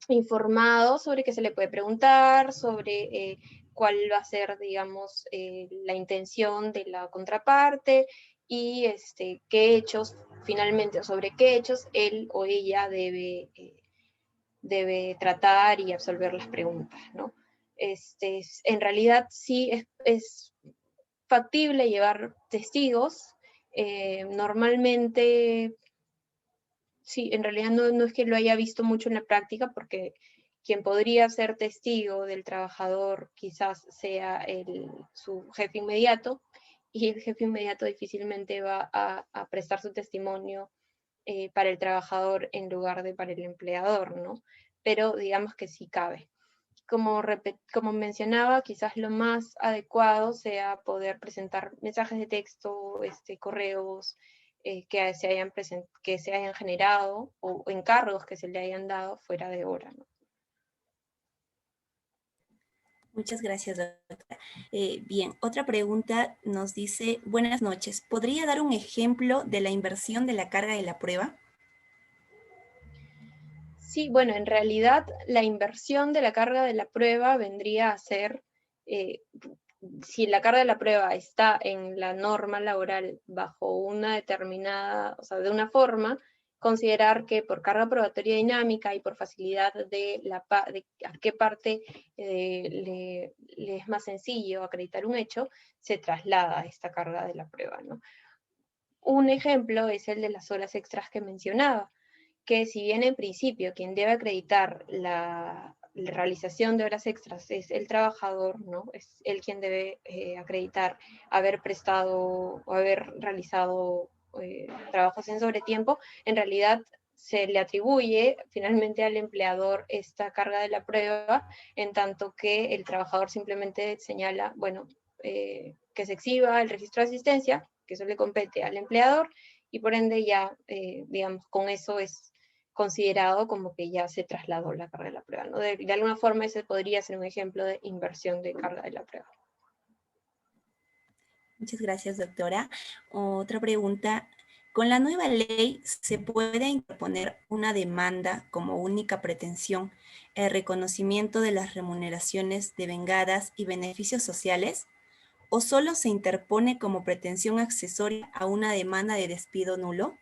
[SPEAKER 2] informado sobre qué se le puede preguntar, sobre cuál va a ser, digamos, la intención de la contraparte y qué hechos, finalmente, o sobre qué hechos él o ella debe tratar y absolver las preguntas, ¿no? En realidad sí es factible llevar testigos. Normalmente, sí, en realidad no es que lo haya visto mucho en la práctica, porque quien podría ser testigo del trabajador quizás sea su jefe inmediato, y el jefe inmediato difícilmente va a prestar su testimonio para el trabajador en lugar de para el empleador, ¿no? Pero digamos que sí cabe. Como mencionaba, quizás lo más adecuado sea poder presentar mensajes de texto, correos que se hayan generado o encargos que se le hayan dado fuera de hora, ¿no?
[SPEAKER 1] Muchas gracias, doctora. Bien, otra pregunta nos dice, buenas noches, ¿podría dar un ejemplo de la inversión de la carga de la prueba?
[SPEAKER 2] Sí, bueno, en realidad la inversión de la carga de la prueba vendría a ser, eh, si la carga de la prueba está en la norma laboral bajo una determinada, o sea, de una forma, considerar que por carga probatoria dinámica y por facilidad de a qué parte le es más sencillo acreditar un hecho, se traslada esta carga de la prueba, ¿no? Un ejemplo es el de las horas extras que mencionaba, que si bien en principio quien debe acreditar la realización de horas extras es el trabajador, ¿no? Es él quien debe acreditar haber prestado o haber realizado trabajos en sobretiempo, en realidad se le atribuye finalmente al empleador esta carga de la prueba, en tanto que el trabajador simplemente señala, bueno, que se exhiba el registro de asistencia que eso le compete al empleador, y por ende ya, digamos, con eso es considerado como que ya se trasladó la carga de la prueba, ¿no? De alguna forma ese podría ser un ejemplo de inversión de carga de la prueba.
[SPEAKER 1] Muchas gracias, doctora. Otra pregunta. Con la nueva ley, ¿se puede interponer una demanda como única pretensión el reconocimiento de las remuneraciones devengadas y beneficios sociales? ¿O solo se interpone como pretensión accesoria a una demanda de despido nulo?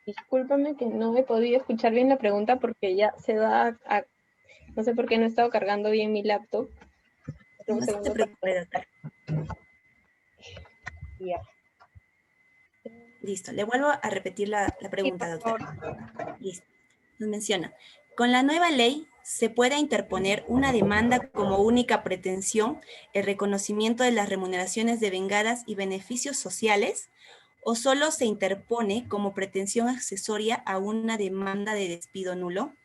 [SPEAKER 2] Discúlpame que no he podido escuchar bien la pregunta porque ya se va a... No sé por qué no he estado cargando bien mi laptop. Un
[SPEAKER 1] No se
[SPEAKER 2] segundo para...
[SPEAKER 1] preocupe, doctora.
[SPEAKER 2] Ya.
[SPEAKER 1] Listo, le vuelvo a repetir la
[SPEAKER 2] Sí,
[SPEAKER 1] pregunta,
[SPEAKER 2] por
[SPEAKER 1] doctora.
[SPEAKER 2] favor.
[SPEAKER 1] Listo. Nos menciona, con la nueva ley se puede interponer una demanda como única pretensión el reconocimiento de las remuneraciones devengadas y beneficios sociales, o solo se interpone como pretensión accesoria a una demanda de despido nulo.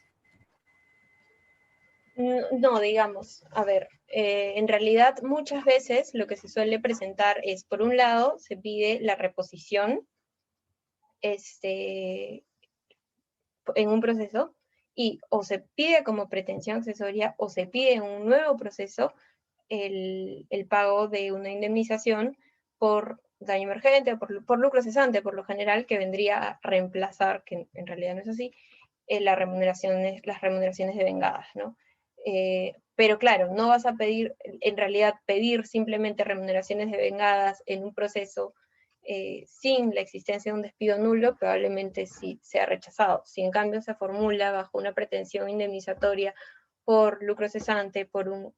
[SPEAKER 2] No, digamos, a ver, en realidad muchas veces lo que se suele presentar es, por un lado, se pide la reposición en un proceso, y o se pide como pretensión accesoria o se pide en un nuevo proceso el pago de una indemnización por daño emergente o por lucro cesante, por lo general, que vendría a reemplazar, que en realidad no es así, las remuneraciones devengadas, ¿no? Pero claro, no vas a pedir, en realidad, pedir simplemente remuneraciones devengadas en un proceso sin la existencia de un despido nulo, probablemente sí sea rechazado. Si en cambio se formula bajo una pretensión indemnizatoria por lucro cesante, por un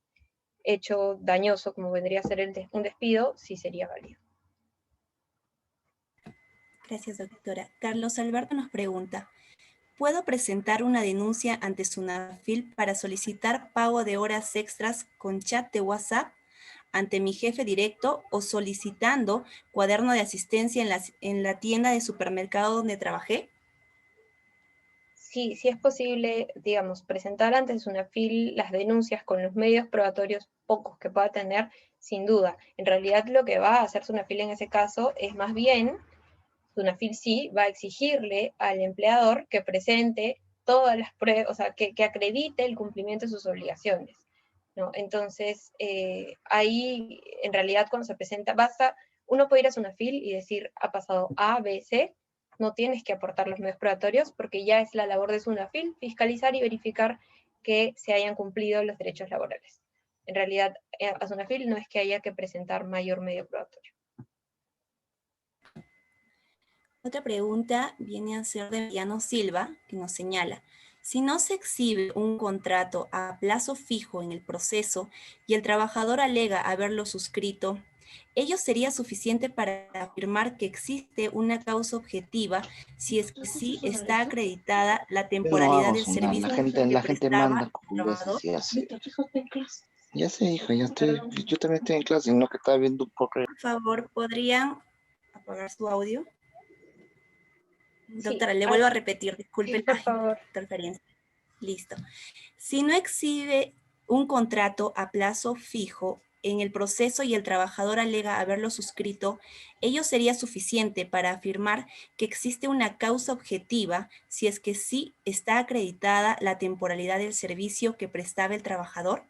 [SPEAKER 2] hecho dañoso, como vendría a ser un despido, sí sería válido.
[SPEAKER 1] Gracias, doctora. Carlos Alberto nos pregunta, ¿puedo presentar una denuncia ante SUNAFIL para solicitar pago de horas extras con chat de WhatsApp ante mi jefe directo o solicitando cuaderno de asistencia en la tienda de supermercado donde trabajé?
[SPEAKER 2] Sí, sí es posible, digamos, presentar ante SUNAFIL las denuncias con los medios probatorios pocos que pueda tener, sin duda. En realidad lo que va a hacer SUNAFIL en ese caso es más bien, SUNAFIL sí va a exigirle al empleador que presente todas las pruebas, o sea, que acredite el cumplimiento de sus obligaciones, ¿no? Entonces, ahí en realidad cuando se presenta, uno puede ir a SUNAFIL y decir, ha pasado A, B, C, no tienes que aportar los medios probatorios porque ya es la labor de SUNAFIL fiscalizar y verificar que se hayan cumplido los derechos laborales. En realidad, a SUNAFIL no es que haya que presentar mayor medio probatorio.
[SPEAKER 1] Otra pregunta viene a ser de Mariano Silva, que nos señala, si no se exhibe un contrato a plazo fijo en el proceso y el trabajador alega haberlo suscrito, ¿ello sería suficiente para afirmar que existe una causa objetiva si es que sí está acreditada la
[SPEAKER 3] No
[SPEAKER 1] temporalidad
[SPEAKER 3] hago
[SPEAKER 1] del
[SPEAKER 3] sonar,
[SPEAKER 1] servicio que
[SPEAKER 3] la gente manda
[SPEAKER 1] prestaba el
[SPEAKER 3] con
[SPEAKER 1] trabajador?
[SPEAKER 3] veces y hace. Ya sé, hija, yo también estoy en clase, no que estaba viendo un poco.
[SPEAKER 1] Por favor, ¿podrían apagar su audio?
[SPEAKER 2] Sí,
[SPEAKER 1] Doctora, le vuelvo a repetir,
[SPEAKER 2] sí,
[SPEAKER 1] disculpe
[SPEAKER 2] por
[SPEAKER 1] la
[SPEAKER 2] favor.
[SPEAKER 1] interferencia. Listo. Si no exhibe un contrato a plazo fijo en el proceso y el trabajador alega haberlo suscrito, ello sería suficiente para afirmar que existe una causa objetiva si es que sí está acreditada la temporalidad del servicio que prestaba el trabajador.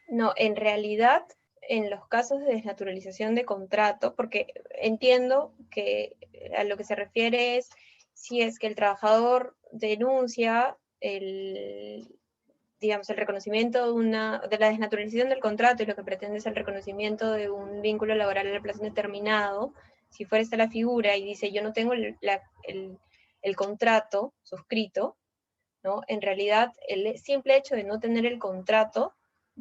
[SPEAKER 2] No, en realidad, en los casos de desnaturalización de contrato, porque entiendo que a lo que se refiere es si es que el trabajador denuncia digamos, el reconocimiento de la desnaturalización del contrato y lo que pretende es el reconocimiento de un vínculo laboral a plazo indeterminado, si fuera esta la figura y dice yo no tengo el contrato suscrito, ¿no? En realidad, el simple hecho de no tener el contrato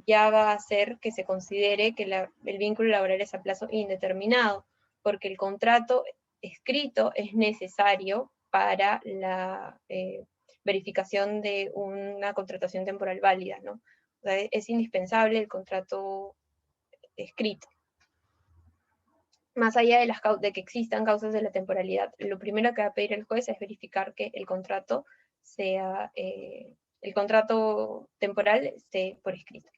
[SPEAKER 2] ya va a hacer que se considere que el vínculo laboral es a plazo indeterminado, porque el contrato escrito es necesario para la verificación de una contratación temporal válida, ¿no? O sea, es indispensable el contrato escrito. Más allá de que existan causas de la temporalidad, lo primero que va a pedir el juez es verificar que el contrato sea, el contrato temporal esté por escrito.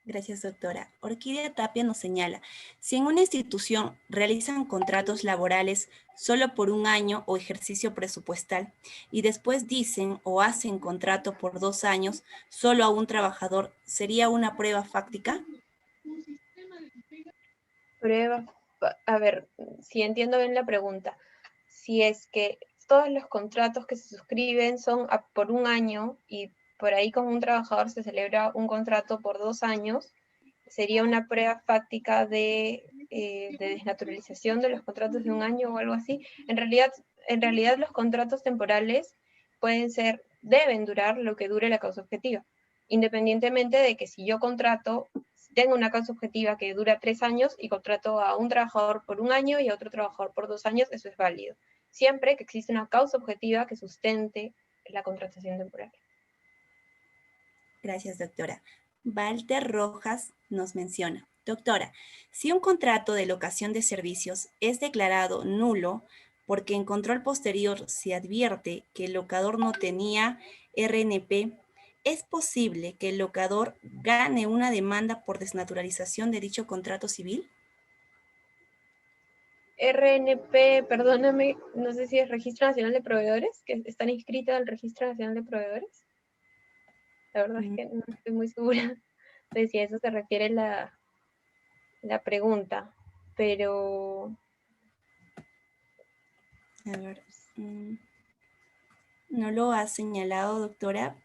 [SPEAKER 1] Gracias, doctora. Orquídea Tapia nos señala, si en una institución realizan contratos laborales solo por un año o ejercicio presupuestal y después dicen o hacen contrato por 2 años solo a un trabajador, ¿sería una prueba fáctica?
[SPEAKER 2] Prueba, a ver, si entiendo bien la pregunta, si es que todos los contratos que se suscriben son por un año y por ahí con un trabajador se celebra un contrato por 2 años, sería una prueba fáctica de desnaturalización de los contratos de un año o algo así. En realidad los contratos temporales deben durar lo que dure la causa objetiva, independientemente de que si yo tengo una causa objetiva que dura 3 años y contrato a un trabajador por un año y a otro trabajador por 2 años, eso es válido. Siempre que existe una causa objetiva que sustente la contratación temporal.
[SPEAKER 1] Gracias, doctora. Walter Rojas nos menciona, doctora, si un contrato de locación de servicios es declarado nulo porque en control posterior se advierte que el locador no tenía RNP, ¿es posible que el locador gane una demanda por desnaturalización de dicho contrato civil?
[SPEAKER 2] RNP, perdóname, no sé si es Registro Nacional de Proveedores, que están inscritos al Registro Nacional de Proveedores. La verdad es que no estoy muy segura de si a eso se refiere la pregunta, pero...
[SPEAKER 1] A ver, no lo ha señalado, doctora,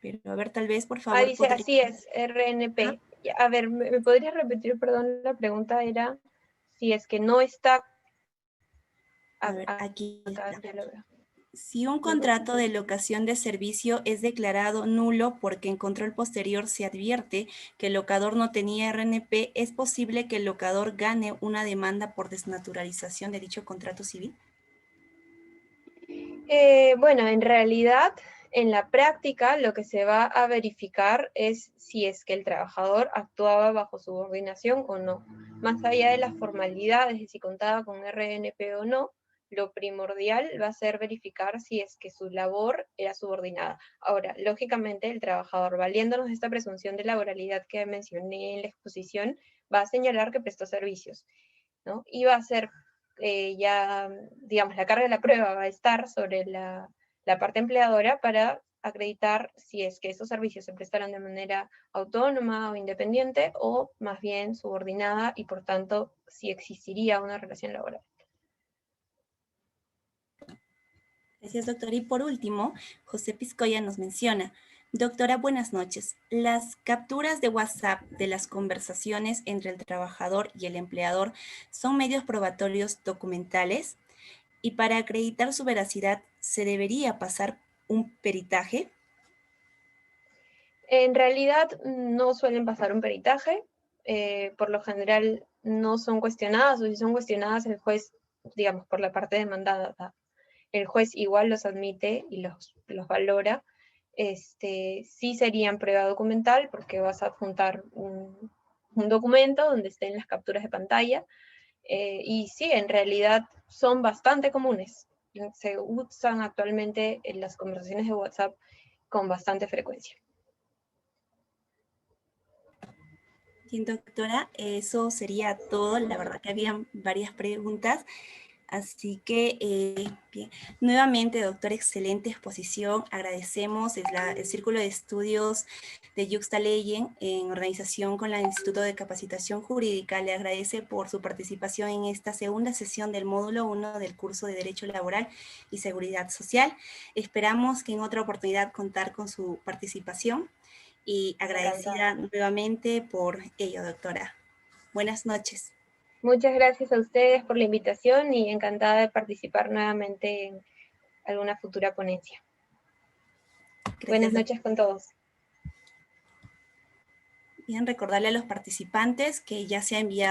[SPEAKER 1] pero a ver, tal vez, por favor,
[SPEAKER 2] dice,
[SPEAKER 1] podría...
[SPEAKER 2] así es, RNP. A ver, ¿me podrías repetir, perdón, la pregunta era si es que no está...
[SPEAKER 1] A ver, aquí
[SPEAKER 2] Acá
[SPEAKER 1] está.
[SPEAKER 2] ya lo veo.
[SPEAKER 1] Si un contrato de locación de servicio es declarado nulo porque en control posterior se advierte que el locador no tenía RNP, ¿es posible que el locador gane una demanda por desnaturalización de dicho contrato civil?
[SPEAKER 2] Bueno, en realidad, en la práctica, lo que se va a verificar es si es que el trabajador actuaba bajo subordinación o no. Más allá de las formalidades de si contaba con RNP o no, lo primordial va a ser verificar si es que su labor era subordinada. Ahora, lógicamente, el trabajador, valiéndonos de esta presunción de laboralidad que mencioné en la exposición, va a señalar que prestó servicios, ¿no? Y va a ser ya, digamos, la carga de la prueba va a estar sobre la parte empleadora para acreditar si es que esos servicios se prestaron de manera autónoma o independiente o más bien subordinada y por tanto si existiría una relación laboral.
[SPEAKER 1] Gracias, doctora. Y por último, José Piscoya nos menciona, doctora, buenas noches. Las capturas de WhatsApp de las conversaciones entre el trabajador y el empleador son medios probatorios documentales y para acreditar su veracidad se debería pasar un peritaje.
[SPEAKER 2] En realidad no suelen pasar un peritaje, por lo general no son cuestionadas o si son cuestionadas el juez, digamos, por la parte demandada, el juez igual los admite y los valora. Sí serían prueba documental porque vas a adjuntar un documento donde estén las capturas de pantalla y sí, en realidad son bastante comunes. Se usan actualmente en las conversaciones de WhatsApp con bastante frecuencia.
[SPEAKER 1] Bien, doctora, eso sería todo. La verdad que habían varias preguntas. Así que, bien. Nuevamente, doctora, excelente exposición. Agradecemos el Círculo de Estudios de Yuxta Leyen en organización con el Instituto de Capacitación Jurídica. Le agradece por su participación en esta segunda sesión del módulo 1 del curso de Derecho Laboral y Seguridad Social. Esperamos que en otra oportunidad contar con su participación y agradecida nuevamente por ello, doctora. Buenas noches.
[SPEAKER 2] Muchas gracias a ustedes por la invitación y encantada de participar nuevamente en alguna futura ponencia. Gracias, buenas noches con todos.
[SPEAKER 1] Bien, recordarle a los participantes que ya se ha enviado